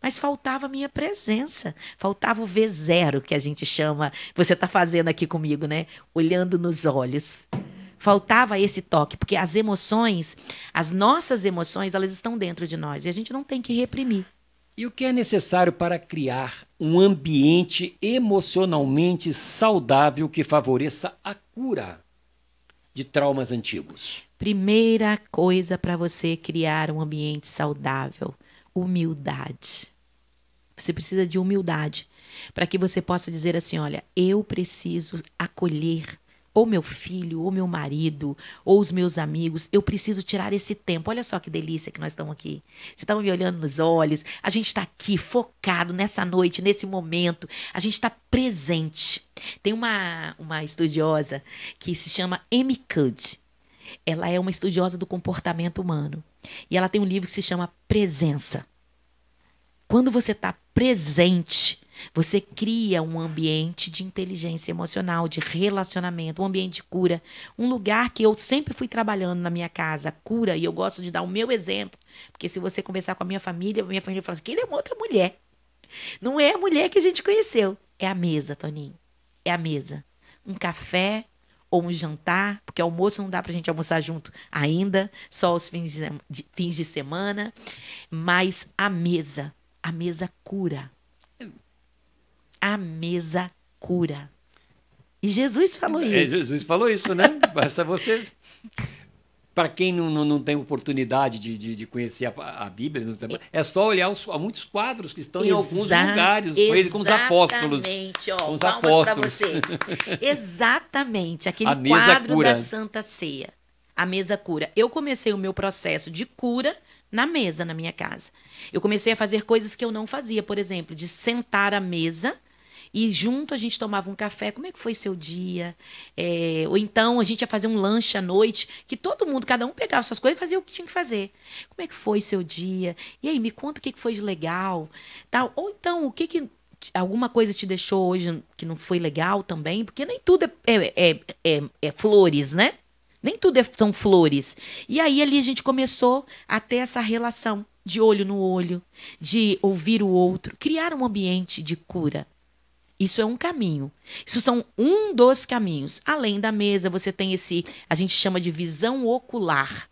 Mas faltava a minha presença, faltava o V0, que a gente chama, você está fazendo aqui comigo, né? Olhando nos olhos. Faltava esse toque, porque as emoções, as nossas emoções, elas estão dentro de nós e a gente não tem que reprimir. E o que é necessário para criar um ambiente emocionalmente saudável que favoreça a cura de traumas antigos? Primeira coisa para você criar um ambiente saudável: humildade. Você precisa de humildade para que você possa dizer assim: olha, eu preciso acolher ou meu filho, ou meu marido, ou os meus amigos. Eu preciso tirar esse tempo. Olha só que delícia que nós estamos aqui. Você estava me olhando nos olhos. A gente está aqui focado nessa noite, nesse momento. A gente está presente. Tem uma estudiosa que se chama Amy Cuddy. Ela é uma estudiosa do comportamento humano. E ela tem um livro que se chama Presença. Quando você está presente, você cria um ambiente de inteligência emocional, de relacionamento, um ambiente de cura. Um lugar que eu sempre fui trabalhando na minha casa, cura, e eu gosto de dar o meu exemplo. Porque se você conversar com a minha família fala assim, que ele é uma outra mulher. Não é a mulher que a gente conheceu. É a mesa, Toninho. É a mesa. Um café ou um jantar, porque almoço não dá pra gente almoçar junto ainda, só os fins de semana. Mas a mesa cura. A mesa cura. E Jesus falou isso. Jesus falou isso, né? Basta você... Para quem não tem oportunidade de conhecer a Bíblia, é só olhar muitos quadros que estão em alguns lugares, com os apóstolos. Exatamente, ó, com os palmas apóstolos. para você. Exatamente, aquele quadro da Santa Ceia. A mesa cura. Eu comecei o meu processo de cura na mesa, na minha casa. Eu comecei a fazer coisas que eu não fazia, por exemplo, de sentar à mesa e junto a gente tomava um café. Como é que foi seu dia? Ou então a gente ia fazer um lanche à noite, que todo mundo, cada um pegava suas coisas e fazia o que tinha que fazer. Como é que foi seu dia? E aí, me conta o que foi de legal. Tal. Ou então, alguma coisa te deixou hoje que não foi legal também? Porque nem tudo é flores, né? Nem tudo são flores. E aí ali a gente começou a ter essa relação de olho no olho, de ouvir o outro, criar um ambiente de cura. Isso é um caminho. Isso são um dos caminhos. Além da mesa, você tem a gente chama de visão ocular,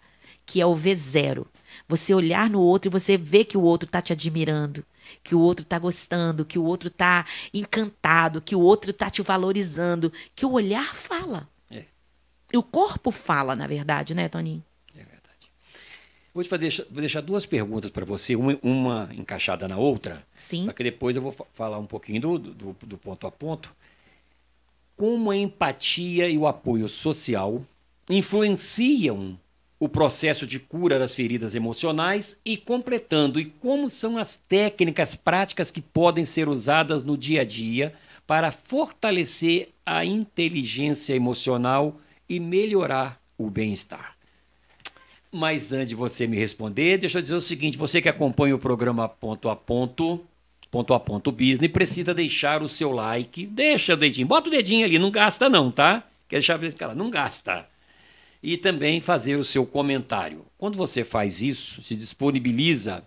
que é o V0. Você olhar no outro e você vê que o outro está te admirando, que o outro está gostando, que o outro está encantado, que o outro está te valorizando, que o olhar fala. E o corpo fala, na verdade, né, Toninho? É verdade. Vou deixar duas perguntas para você, uma encaixada na outra. Sim. Para que depois eu vou falar um pouquinho do ponto a ponto. Como a empatia e o apoio social influenciam o processo de cura das feridas emocionais e como são as técnicas práticas que podem ser usadas no dia a dia para fortalecer a inteligência emocional e melhorar o bem-estar. Mas antes de você me responder, deixa eu dizer o seguinte, você que acompanha o programa Ponto a Ponto Business, precisa deixar o seu like, deixa o dedinho, bota o dedinho ali, não gasta não, tá? Quer deixar claro, não gasta. E também fazer o seu comentário. Quando você faz isso, se disponibiliza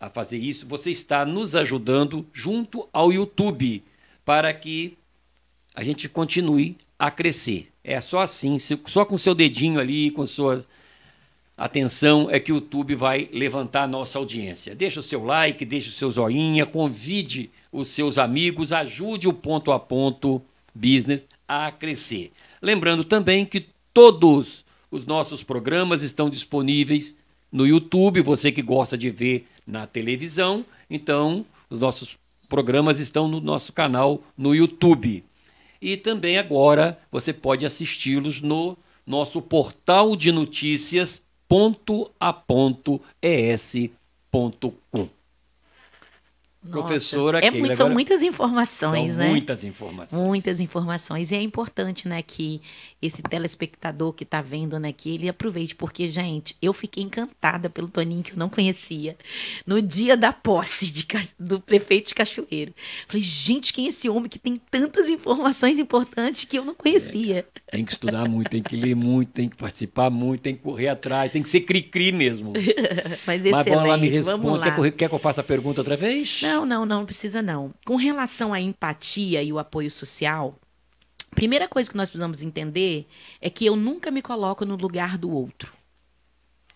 a fazer isso, você está nos ajudando junto ao YouTube para que a gente continue a crescer. É só assim, só com o seu dedinho ali, com sua atenção, é que o YouTube vai levantar a nossa audiência. Deixa o seu like, deixa o seu joinha, convide os seus amigos, ajude o Ponto a Ponto Business a crescer. Lembrando também que todos os nossos programas estão disponíveis no YouTube, você que gosta de ver na televisão, então os nossos programas estão no nosso canal no YouTube. E também agora você pode assisti-los no nosso portal de notícias pontoapontoes.com. Professora Keila. Keila. São muitas informações, né? Muitas informações. Muitas informações. E é importante, né, que esse telespectador que está vendo, né, que ele aproveite. Porque, gente, eu fiquei encantada pelo Toninho, que eu não conhecia. No dia da posse do prefeito de Cachoeiro. Falei, gente, quem é esse homem que tem tantas informações importantes que eu não conhecia? Tem que estudar muito, tem que ler muito, tem que participar muito, tem que correr atrás, tem que ser cri-cri mesmo. Mas excelente, vamos lá, me responde. vamos lá. Quer que eu faça a pergunta outra vez? Não precisa não. Com relação à empatia e o apoio social, a primeira coisa que nós precisamos entender é que eu nunca me coloco no lugar do outro.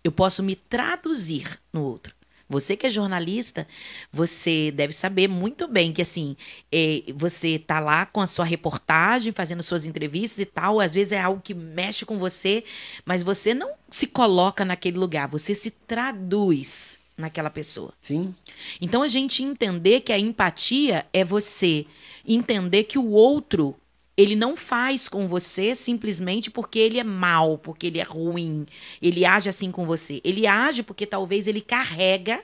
Eu posso me traduzir no outro. Você que é jornalista, você deve saber muito bem que, assim, você tá lá com a sua reportagem, fazendo suas entrevistas e tal, às vezes é algo que mexe com você, mas você não se coloca naquele lugar, você se traduz naquela pessoa. Sim. Então, a gente entender que a empatia é você entender que o outro, ele não faz com você simplesmente porque ele é mau, porque ele é ruim, ele age assim com você. Ele age porque talvez ele carrega.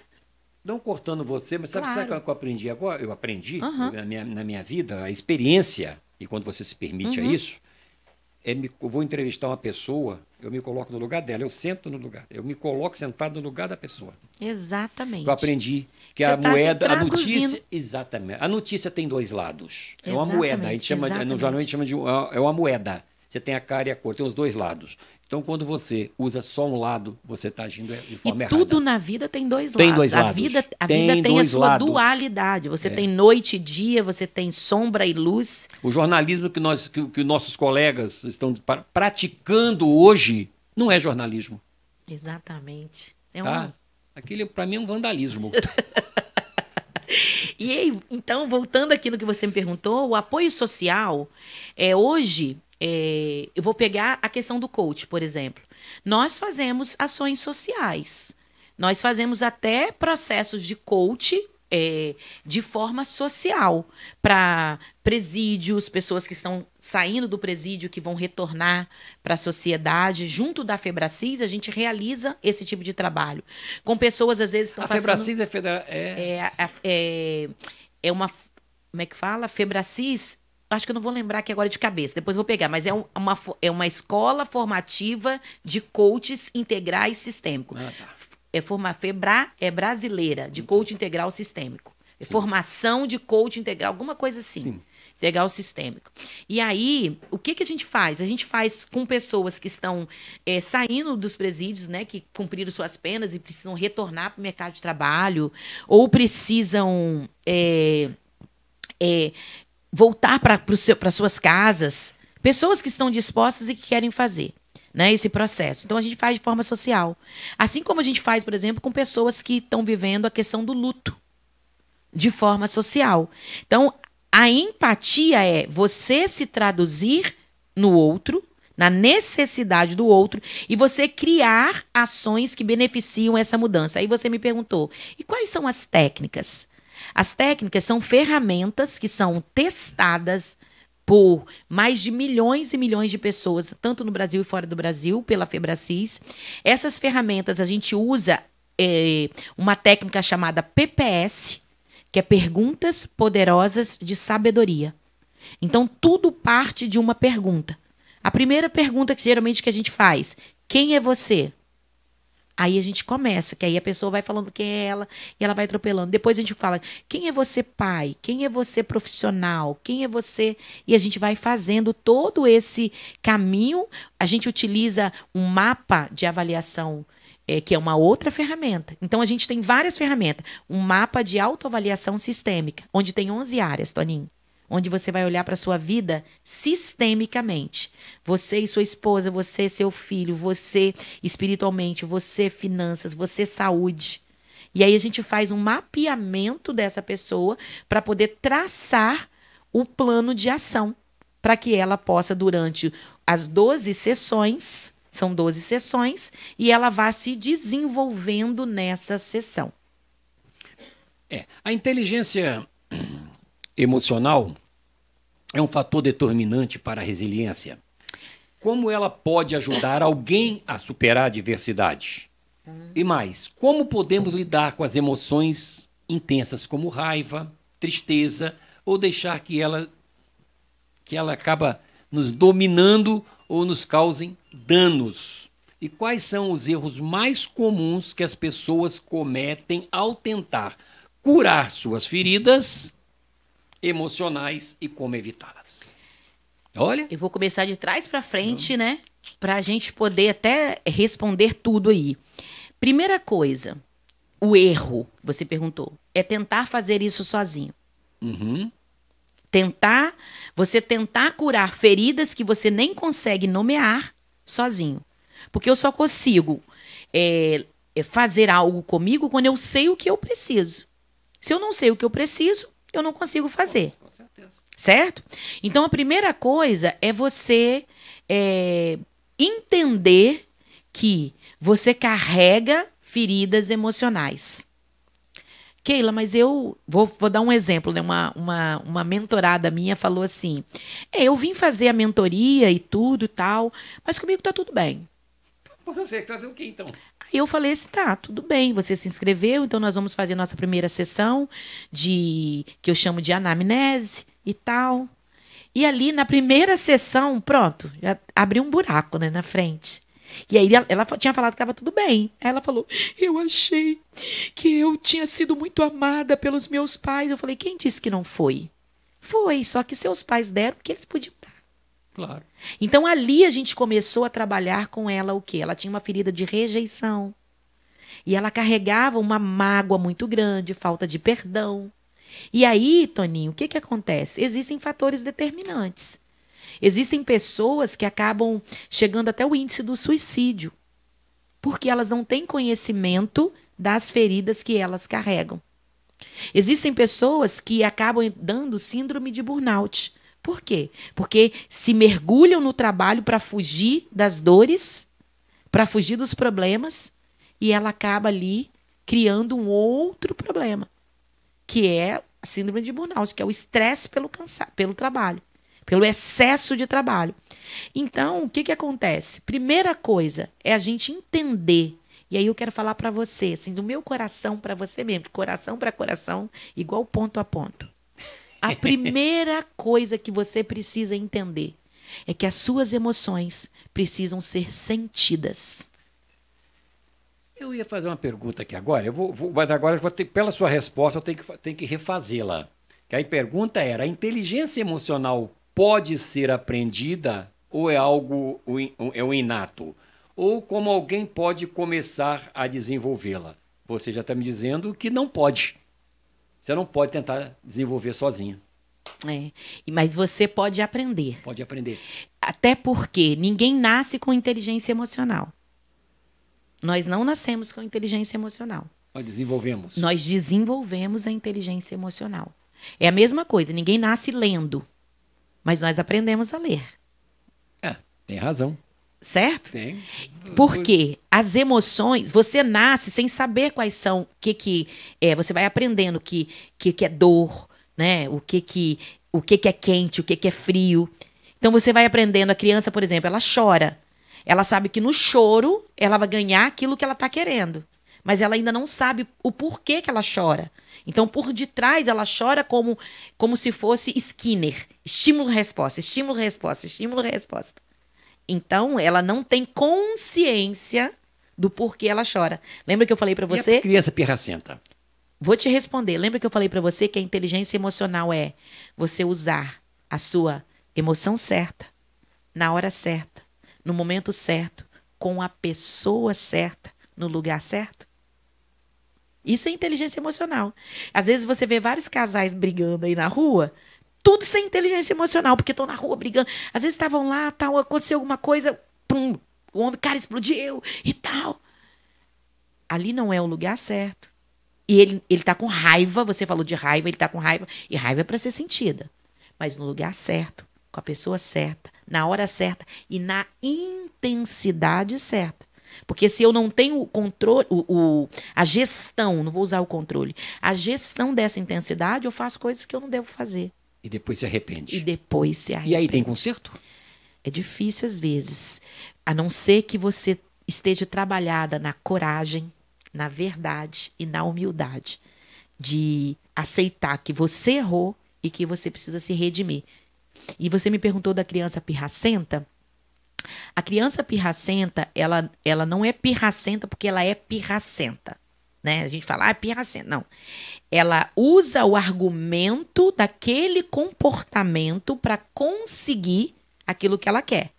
Não cortando você, mas sabe o que eu aprendi agora? Eu aprendi na minha vida, a experiência, e quando você se permite a isso, eu vou entrevistar uma pessoa, eu me coloco no lugar dela, eu sento no lugar, eu me coloco sentado no lugar da pessoa. Exatamente. Eu aprendi que você a moeda, a notícia, exatamente, a notícia tem dois lados. É uma moeda, a gente chama, no jornal a gente chama de é uma moeda. Você tem a cara e a cor, tem os dois lados. Então, quando você usa só um lado, você está agindo de forma errada. E tudo na vida tem dois lados. Tem dois lados. A vida tem a sua dualidade. Você tem noite e dia, você tem sombra e luz. O jornalismo que nossos colegas estão praticando hoje não é jornalismo. Exatamente. Aquilo, para mim, é um vandalismo. E aí, então, voltando aqui no que você me perguntou, o apoio social, hoje... eu vou pegar a questão do coach, por exemplo. Nós fazemos ações sociais. Nós fazemos até processos de coach de forma social para presídios, pessoas que estão saindo do presídio, que vão retornar para a sociedade. Junto da Febracis, a gente realiza esse tipo de trabalho. Com pessoas, às vezes, estão passando... A Febracis é federal... É uma... Como é que fala? Febracis... Acho que eu não vou lembrar aqui agora de cabeça, depois eu vou pegar, mas é uma escola formativa de coaches integrais sistêmicos. Febra é brasileira, de coach integral sistêmico. Formação de coach integral, alguma coisa assim. Sim. Integral sistêmico. E aí, o que a gente faz? A gente faz com pessoas que estão saindo dos presídios, né, que cumpriram suas penas e precisam retornar para o mercado de trabalho, ou precisam... voltar para suas casas, pessoas que estão dispostas e que querem fazer, né, esse processo. Então, a gente faz de forma social. Assim como a gente faz, por exemplo, com pessoas que estão vivendo a questão do luto, de forma social. Então, a empatia é você se traduzir no outro, na necessidade do outro, e você criar ações que beneficiam essa mudança. Aí você me perguntou, e quais são as técnicas? As técnicas são ferramentas que são testadas por mais de milhões e milhões de pessoas, tanto no Brasil e fora do Brasil, pela Febracis. Essas ferramentas a gente usa uma técnica chamada PPS, que é Perguntas Poderosas de Sabedoria. Então, tudo parte de uma pergunta. A primeira pergunta que geralmente que a gente faz, quem é você? Aí a gente começa, que aí a pessoa vai falando quem é ela e ela vai atropelando. Depois a gente fala, quem é você pai? Quem é você profissional? Quem é você? E a gente vai fazendo todo esse caminho. A gente utiliza um mapa de avaliação, que é uma outra ferramenta. Então a gente tem várias ferramentas. Um mapa de autoavaliação sistêmica, onde tem 11 áreas, Toninho. Onde você vai olhar para a sua vida sistemicamente. Você e sua esposa, você e seu filho, você espiritualmente, você finanças, você saúde. E aí a gente faz um mapeamento dessa pessoa para poder traçar o plano de ação, para que ela possa, durante as 12 sessões, são 12 sessões, e ela vá se desenvolvendo nessa sessão. A inteligência emocional é um fator determinante para a resiliência. Como ela pode ajudar alguém a superar a adversidade? E mais, como podemos lidar com as emoções intensas como raiva, tristeza, ou deixar que ela acaba nos dominando ou nos causem danos. E quais são os erros mais comuns que as pessoas cometem ao tentar curar suas feridas emocionais e como evitá-las? Olha. Eu vou começar de trás para frente, né? Para a gente poder até responder tudo aí. Primeira coisa, o erro, você perguntou, é tentar fazer isso sozinho. Uhum. Você tentar curar feridas que você nem consegue nomear sozinho. Porque eu só consigo fazer algo comigo quando eu sei o que eu preciso. Se eu não sei o que eu preciso, eu não consigo fazer. Com certeza. Certo? Então, a primeira coisa é você entender que você carrega feridas emocionais. Keila, mas eu vou dar um exemplo, né? Uma mentorada minha falou assim, eu vim fazer a mentoria e tudo e tal, mas comigo tá tudo bem. Você fazer o quê, então? Aí eu falei assim, tá, tudo bem, você se inscreveu, então nós vamos fazer nossa primeira sessão que eu chamo de anamnese e tal. E ali na primeira sessão, pronto, já abriu um buraco, né, na frente. E aí ela tinha falado que estava tudo bem. Aí ela falou, eu achei que eu tinha sido muito amada pelos meus pais. Eu falei, quem disse que não foi? Foi, só que seus pais deram o que eles podiam dar. Claro. Então ali a gente começou a trabalhar com ela o quê? Ela tinha uma ferida de rejeição. E ela carregava uma mágoa muito grande, falta de perdão. E aí, Toninho, o que acontece? Existem fatores determinantes. Existem pessoas que acabam chegando até o índice do suicídio, porque elas não têm conhecimento das feridas que elas carregam. Existem pessoas que acabam dando síndrome de burnout. Por quê? Porque se mergulham no trabalho para fugir das dores, para fugir dos problemas, e ela acaba ali criando um outro problema, que é a síndrome de burnout, que é o estresse pelo trabalho, pelo excesso de trabalho. Então, o que acontece? Primeira coisa é a gente entender, e aí eu quero falar para você, assim, do meu coração para você mesmo, coração para coração, igual ponto a ponto. A primeira coisa que você precisa entender é que as suas emoções precisam ser sentidas. Eu ia fazer uma pergunta aqui agora, mas agora eu vou ter, pela sua resposta eu tenho que refazê-la. Que a pergunta era, a inteligência emocional pode ser aprendida ou é algo é um inato? Ou como alguém pode começar a desenvolvê-la? Você já está me dizendo que não pode. Você não pode tentar desenvolver sozinho. Mas você pode aprender. Pode aprender. Até porque ninguém nasce com inteligência emocional. Nós não nascemos com inteligência emocional. Nós desenvolvemos. Nós desenvolvemos a inteligência emocional. É a mesma coisa, ninguém nasce lendo, mas nós aprendemos a ler. Tem razão. Certo? Tem. Porque as emoções, você nasce sem saber quais são, você vai aprendendo o que é dor, né? O que é quente, o que é frio. Então você vai aprendendo, a criança, por exemplo, ela chora. Ela sabe que no choro ela vai ganhar aquilo que ela está querendo. Mas ela ainda não sabe o porquê que ela chora. Então, por detrás, ela chora como se fosse Skinner. Estímulo-resposta, estímulo-resposta, estímulo-resposta. Então, ela não tem consciência do porquê ela chora. Lembra que eu falei para você? E a criança pirracenta? Vou te responder. Lembra que eu falei para você que a inteligência emocional é você usar a sua emoção certa, na hora certa, no momento certo, com a pessoa certa, no lugar certo? Isso é inteligência emocional. Às vezes você vê vários casais brigando aí na rua, tudo sem inteligência emocional, porque estão na rua brigando. Às vezes estavam lá, tal, aconteceu alguma coisa, pum, o homem, cara, explodiu e tal. Ali não é o lugar certo. E ele está com raiva, você falou de raiva, ele está com raiva, e raiva é para ser sentida. Mas no lugar certo, com a pessoa certa, na hora certa e na intensidade certa. Porque se eu não tenho o controle, a gestão, não vou usar o controle, a gestão dessa intensidade, eu faço coisas que eu não devo fazer. E depois se arrepende. E aí tem conserto? É difícil às vezes, a não ser que você esteja trabalhada na coragem, na verdade e na humildade. de aceitar que você errou e que você precisa se redimir. E você me perguntou da criança pirracenta. A criança pirracenta, ela não é pirracenta porque ela é pirracenta, né? A gente fala, pirracenta. Não. Ela usa o argumento daquele comportamento para conseguir aquilo que ela quer.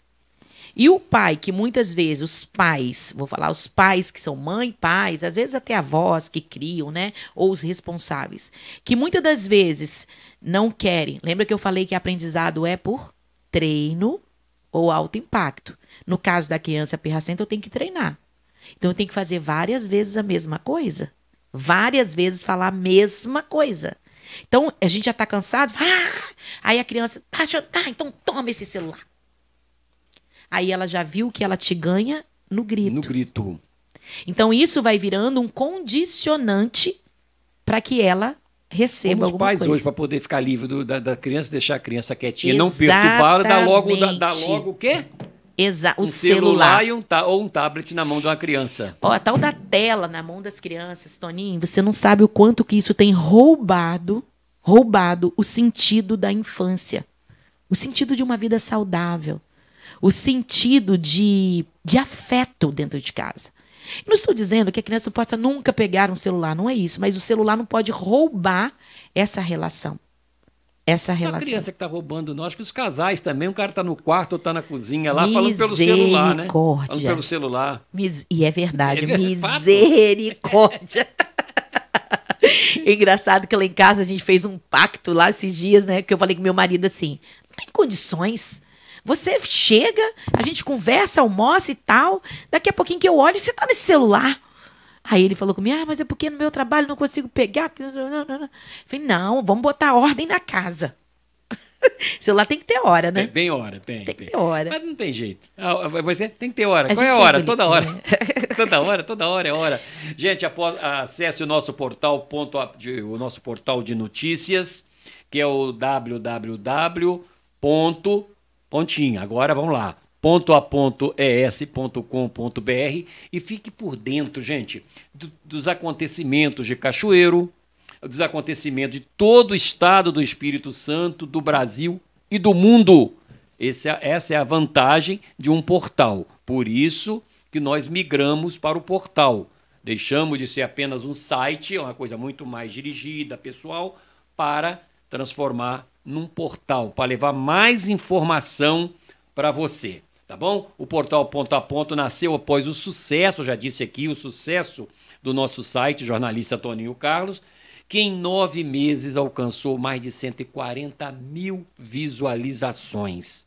E o pai, que muitas vezes os pais, vou falar os pais que são mãe, pais, às vezes até avós que criam, né? Ou os responsáveis, que muitas das vezes não querem. Lembra que eu falei que aprendizado é por treino ou alto impacto. No caso da criança pirracenta, eu tenho que treinar. Então, eu tenho que fazer várias vezes a mesma coisa. Várias vezes falar a mesma coisa. Então, a gente já está cansado. Aí a criança, então toma esse celular. Aí ela já viu que ela te ganha no grito. No grito. Então, isso vai virando um condicionante para que ela receba alguma coisa. Os pais hoje, para poder ficar livre da criança, deixar a criança quietinha, não perturbá-la, dá logo o quê? O celular ou um tablet na mão de uma criança. A tal da tela na mão das crianças, Toninho, você não sabe o quanto que isso tem roubado o sentido da infância. O sentido de uma vida saudável. O sentido de afeto dentro de casa. Não estou dizendo que a criança não possa nunca pegar um celular, não é isso. Mas o celular não pode roubar essa relação. A criança que está roubando, nós, que os casais também, um cara está no quarto ou está na cozinha lá falando pelo celular, né? Falando pelo celular. E é verdade, misericórdia. Engraçado que lá em casa a gente fez um pacto lá esses dias, né? Que eu falei com meu marido assim, não tem condições. Você chega, a gente conversa, almoça e tal, daqui a pouquinho que eu olho, você está nesse celular. Aí ele falou comigo, mas é porque no meu trabalho não consigo pegar. Eu falei, não, vamos botar ordem na casa. Celular tem que ter hora, né? Tem hora, tem. Tem que ter hora. Mas não tem jeito. Você tem que ter hora. Qual é a hora? Toda hora. Toda hora é hora. Gente, acesse o nosso portal, o nosso portal de notícias, que é o www. Agora vamos lá. .es.com.br e fique por dentro, gente, dos acontecimentos de Cachoeiro, dos acontecimentos de todo o estado do Espírito Santo, do Brasil e do mundo. Essa é a vantagem de um portal. Por isso que nós migramos para o portal. Deixamos de ser apenas um site, uma coisa muito mais dirigida, pessoal, para transformar num portal, para levar mais informação para você. Tá bom? O portal Ponto a Ponto nasceu após o sucesso, já disse aqui, o sucesso do nosso site, jornalista Toninho Carlos, que em 9 meses alcançou mais de 140 mil visualizações.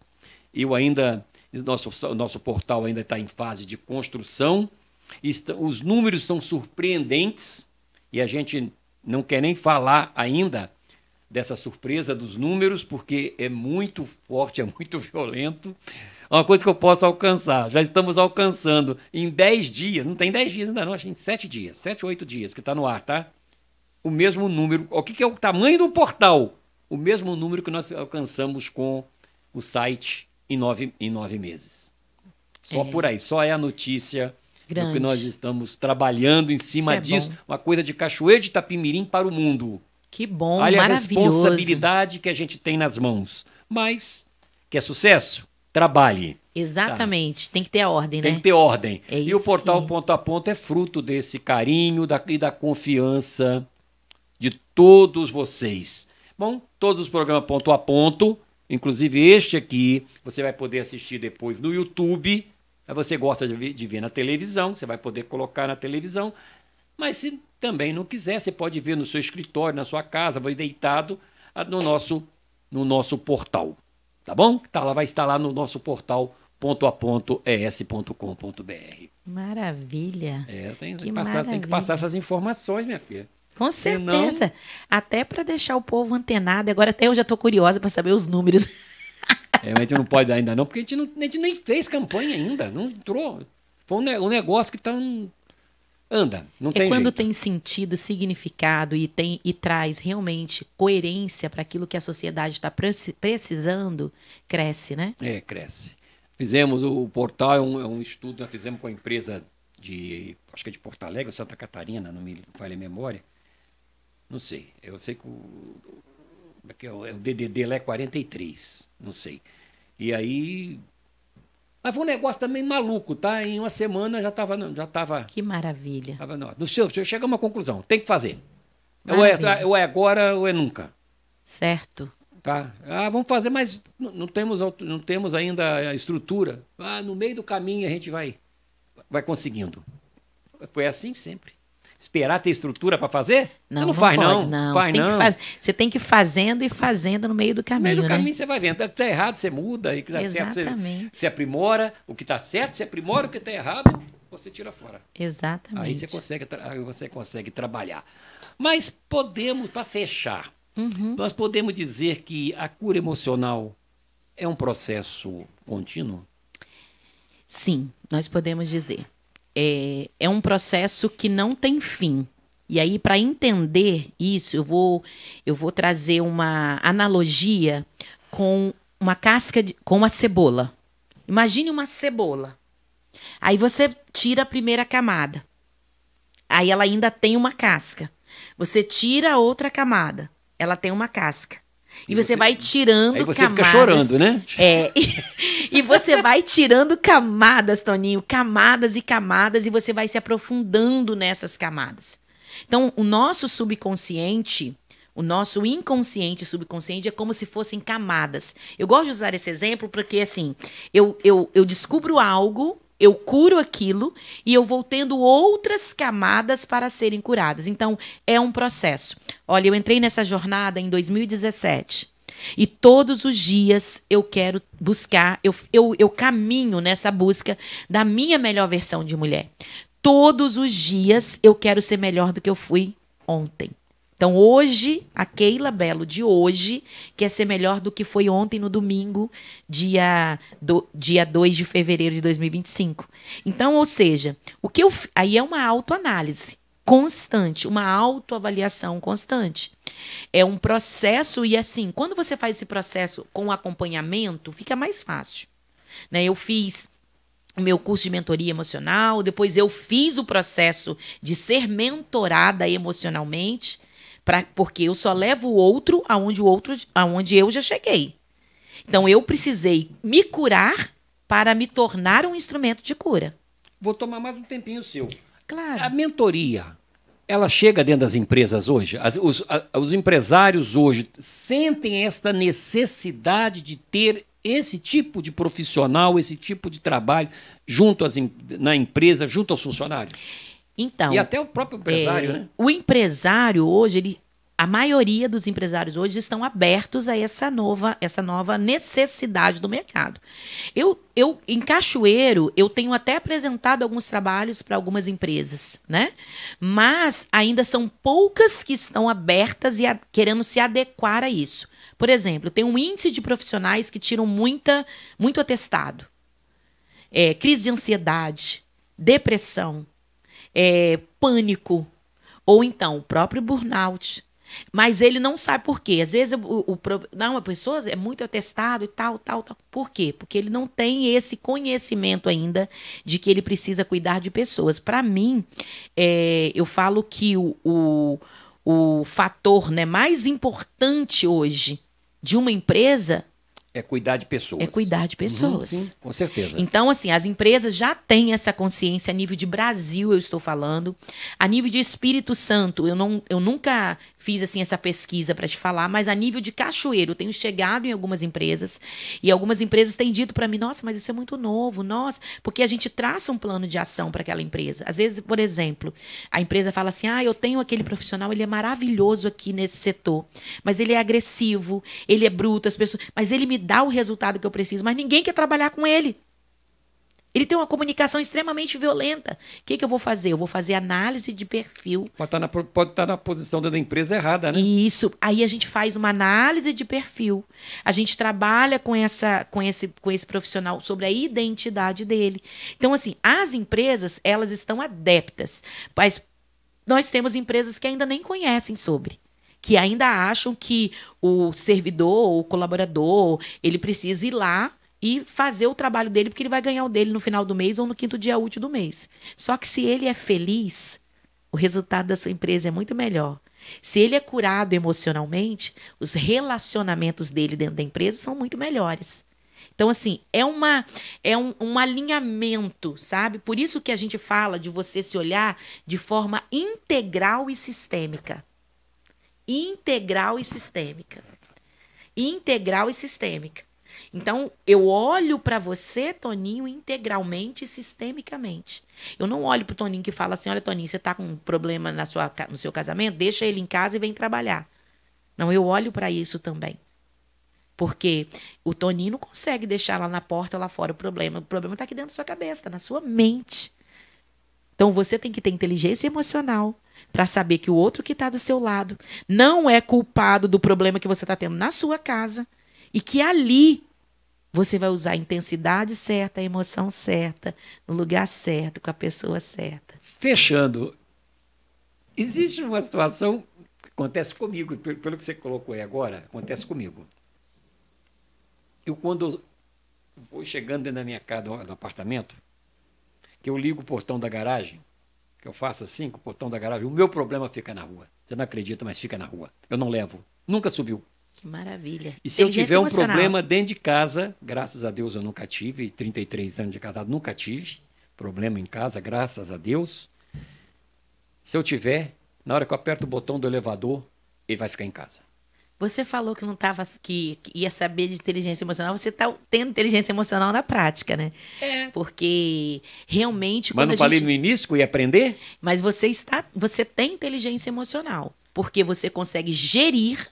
O nosso portal ainda está em fase de construção, os números são surpreendentes e a gente não quer nem falar ainda dessa surpresa dos números, porque é muito forte, é muito violento. É uma coisa que eu posso alcançar. Já estamos alcançando em 10 dias, não tem 10 dias ainda não, acho que em 7 dias, 7 ou 8 dias que está no ar, tá? O mesmo número, o que é o tamanho do portal? O mesmo número que nós alcançamos com o site em 9 meses. Só por aí, só é a notícia do que nós estamos trabalhando em cima disso. Bom. Uma coisa de Cachoeiro de Itapimirim para o mundo. Que bom, olha maravilhoso. A responsabilidade que a gente tem nas mãos. Mas, quer sucesso? Trabalhe. Exatamente. Tá? Tem que ter ordem, né? Tem que ter ordem. E o portal Ponto a Ponto é fruto desse carinho e da confiança de todos vocês. Bom, todos os programas Ponto a Ponto, inclusive este aqui, você vai poder assistir depois no YouTube. Aí você gosta de ver na televisão, você vai poder colocar na televisão. Mas se também não quiser, você pode ver no seu escritório, na sua casa, vai deitado no nosso portal. Tá bom? Vai estar lá no nosso portal .a.es.com.br. Maravilha. Tem que passar essas informações, minha filha. Com certeza. Até para deixar o povo antenado. Agora até eu já estou curiosa para saber os números. A gente não pode dar ainda não, porque a gente nem fez campanha ainda. Não entrou. Foi um negócio que anda, não tem jeito. É quando tem sentido, significado e traz realmente coerência para aquilo que a sociedade está precisando, cresce, né? Cresce. Fizemos o portal, é um estudo que nós fizemos com a empresa acho que é de Porto Alegre, Santa Catarina, não me falha a memória. Não sei. Eu sei que o DDD lá é 43. Não sei. E aí... Mas foi um negócio também maluco, tá? Em uma semana já estava. Que maravilha. No seu, chega a uma conclusão. Tem que fazer. Ou é agora ou é nunca. Certo. Tá? Vamos fazer, mas não temos ainda a estrutura. No meio do caminho a gente vai conseguindo. Foi assim sempre. Esperar ter estrutura para fazer? Não faz, pode, não. Você tem que ir fazendo e fazendo no meio do caminho. No meio do né? caminho você vai vendo. Está errado, você muda. E que tá certo, você aprimora. O que está certo, você aprimora. O que está errado, você tira fora. Exatamente. Aí você consegue trabalhar. Mas podemos, para fechar, nós podemos dizer que a cura emocional é um processo contínuo? Sim, nós podemos dizer. É um processo que não tem fim. E aí, para entender isso, eu vou trazer uma analogia com uma casca, com uma cebola. Imagine uma cebola. Aí você tira a primeira camada. Aí ela ainda tem uma casca. Você tira a outra camada. Ela tem uma casca. E você vai tirando camadas. Aí você fica chorando, né? E você vai tirando camadas, Toninho, camadas e camadas, e você vai se aprofundando nessas camadas. Então, o nosso subconsciente, o nosso inconsciente e subconsciente é como se fossem camadas. Eu gosto de usar esse exemplo porque, assim, eu descubro algo, eu curo aquilo e eu vou tendo outras camadas para serem curadas. Então, é um processo. Olha, eu entrei nessa jornada em 2017 e todos os dias eu quero buscar, eu caminho nessa busca da minha melhor versão de mulher. Todos os dias eu quero ser melhor do que eu fui ontem. Então, hoje, a Keila Belo de hoje quer ser melhor do que foi ontem no domingo, dia 2 de fevereiro de 2025. Então, ou seja, aí é uma autoanálise constante, uma autoavaliação constante. É um processo e, assim, quando você faz esse processo com acompanhamento, fica mais fácil. Né? Eu fiz o meu curso de mentoria emocional, depois eu fiz o processo de ser mentorada emocionalmente, porque eu só levo o outro aonde eu já cheguei. Então, eu precisei me curar para me tornar um instrumento de cura. Vou tomar mais um tempinho seu. Claro. A mentoria, ela chega dentro das empresas hoje? Os empresários hoje sentem esta necessidade de ter esse tipo de profissional, esse tipo de trabalho na empresa, junto aos funcionários? Então, e até o próprio empresário, né? O empresário hoje, a maioria dos empresários hoje estão abertos a essa nova necessidade do mercado. Em Cachoeiro, eu tenho até apresentado alguns trabalhos para algumas empresas, né? Mas ainda são poucas que estão abertas e querendo se adequar a isso. Por exemplo, tem um índice de profissionais que tiram muito atestado. Crise de ansiedade, depressão, pânico, ou então o próprio burnout. Mas ele não sabe por quê. Às vezes uma pessoa é muito atestado e tal. Por quê? Porque ele não tem esse conhecimento ainda de que ele precisa cuidar de pessoas. Para mim, eu falo que o fator, né, mais importante hoje de uma empresa é cuidar de pessoas. É cuidar de pessoas. Sim, com certeza. Então, assim, as empresas já têm essa consciência a nível de Brasil, eu estou falando. A nível de Espírito Santo, eu nunca fiz assim essa pesquisa para te falar, mas a nível de Cachoeiro, eu tenho chegado em algumas empresas e algumas empresas têm dito para mim, nossa, mas isso é muito novo, nossa, porque a gente traça um plano de ação para aquela empresa. Às vezes, por exemplo, a empresa fala assim, eu tenho aquele profissional, ele é maravilhoso aqui nesse setor, mas ele é agressivo, ele é bruto, mas ele me dá o resultado que eu preciso, mas ninguém quer trabalhar com ele. Ele tem uma comunicação extremamente violenta. O que eu vou fazer? Eu vou fazer análise de perfil. Pode estar na posição da empresa errada, né? Isso. Aí a gente faz uma análise de perfil. A gente trabalha com esse profissional sobre a identidade dele. Então, assim, as empresas, elas estão adeptas. Mas nós temos empresas que ainda nem conhecem sobre. Que ainda acham que o servidor, o colaborador, ele precisa ir lá e fazer o trabalho dele, porque ele vai ganhar o dele no final do mês ou no 5º dia útil do mês. Só que se ele é feliz, o resultado da sua empresa é muito melhor. Se ele é curado emocionalmente, os relacionamentos dele dentro da empresa são muito melhores. Então, assim, um alinhamento, sabe? Por isso que a gente fala de você se olhar de forma integral e sistêmica. Integral e sistêmica. Integral e sistêmica. Então, eu olho para você, Toninho, integralmente e sistemicamente. Eu não olho para o Toninho que fala assim, olha, Toninho, você está com um problema no seu casamento? Deixa ele em casa e vem trabalhar. Não, eu olho para isso também. Porque o Toninho não consegue deixar lá na porta, lá fora o problema. O problema está aqui dentro da sua cabeça, está na sua mente. Então, você tem que ter inteligência emocional para saber que o outro que está do seu lado não é culpado do problema que você está tendo na sua casa e que ali você vai usar a intensidade certa, a emoção certa, no lugar certo, com a pessoa certa. Fechando, existe uma situação que acontece comigo, pelo que você colocou aí agora, acontece comigo. Eu, quando vou chegando dentro da minha casa, no apartamento, que eu ligo o portão da garagem, que eu faço assim com o portão da garagem, o meu problema fica na rua. Você não acredita, mas fica na rua. Eu não levo. Nunca subiu. Que maravilha. E se eu tiver um problema dentro de casa, graças a Deus eu nunca tive, 33 anos de casado, nunca tive problema em casa, graças a Deus. Se eu tiver, na hora que eu aperto o botão do elevador, ele vai ficar em casa. Você falou que não tava, que ia saber de inteligência emocional. Você está tendo inteligência emocional na prática, né? É. Porque realmente... Mas não falei no início que eu ia aprender? Mas você tem inteligência emocional. Porque você consegue gerir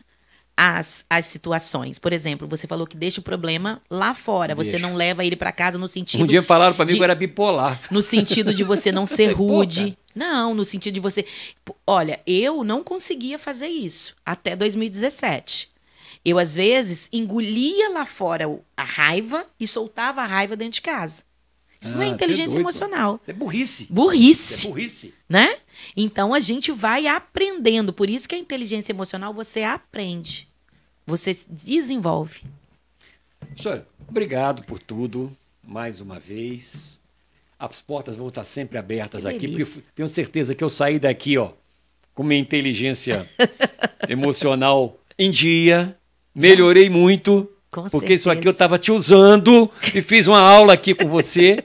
as situações. Por exemplo, você falou que deixa o problema lá fora. Você não leva ele para casa no sentido... Um dia falaram para mim que eu era bipolar. No sentido de você não ser rude. Não, no sentido de você... Olha, eu não conseguia fazer isso até 2017. Eu, às vezes, engolia lá fora a raiva e soltava a raiva dentro de casa. Isso não é inteligência emocional. Isso é burrice. Burrice. Isso é burrice. Né? Então, a gente vai aprendendo. Por isso que a inteligência emocional você aprende. Você desenvolve. Senhora, obrigado por tudo, mais uma vez. As portas vão estar sempre abertas aqui, porque tenho certeza que eu saí daqui, ó, com minha inteligência emocional em dia, melhorei muito, com porque certeza. Isso aqui eu estava te usando e fiz uma aula aqui com você.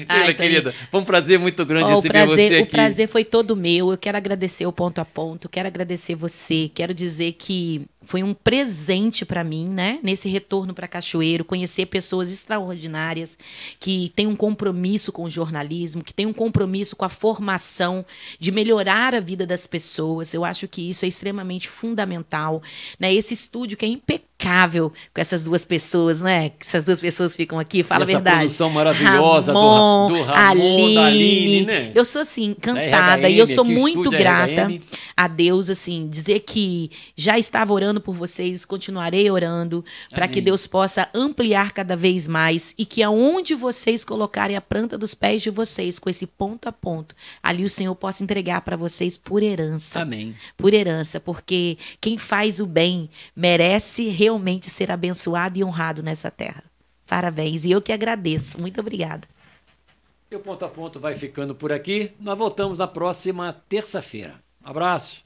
Ai, querida, foi um prazer muito grande receber você aqui. O prazer foi todo meu. Eu quero agradecer o Ponto a Ponto, quero agradecer você, quero dizer que foi um presente para mim, né? Nesse retorno para Cachoeiro, conhecer pessoas extraordinárias que têm um compromisso com o jornalismo, que têm um compromisso com a formação, de melhorar a vida das pessoas. Eu acho que isso é extremamente fundamental, né? Esse estúdio que é impecável com essas duas pessoas, né? Essas duas pessoas ficam aqui, fala a verdade. Essa produção maravilhosa Ramon, do Ramon, da Aline, né? Eu sou assim encantada e eu sou muito grata a Deus, assim, dizer que já estava orando por vocês, continuarei orando para que Deus possa ampliar cada vez mais e que aonde vocês colocarem a planta dos pés de vocês com esse ponto a ponto, ali o Senhor possa entregar para vocês por herança. Amém. Por herança, porque quem faz o bem merece realmente ser abençoado e honrado nessa terra. Parabéns. E eu que agradeço. Muito obrigada. E o Ponto a Ponto vai ficando por aqui. Nós voltamos na próxima terça-feira. Um abraço.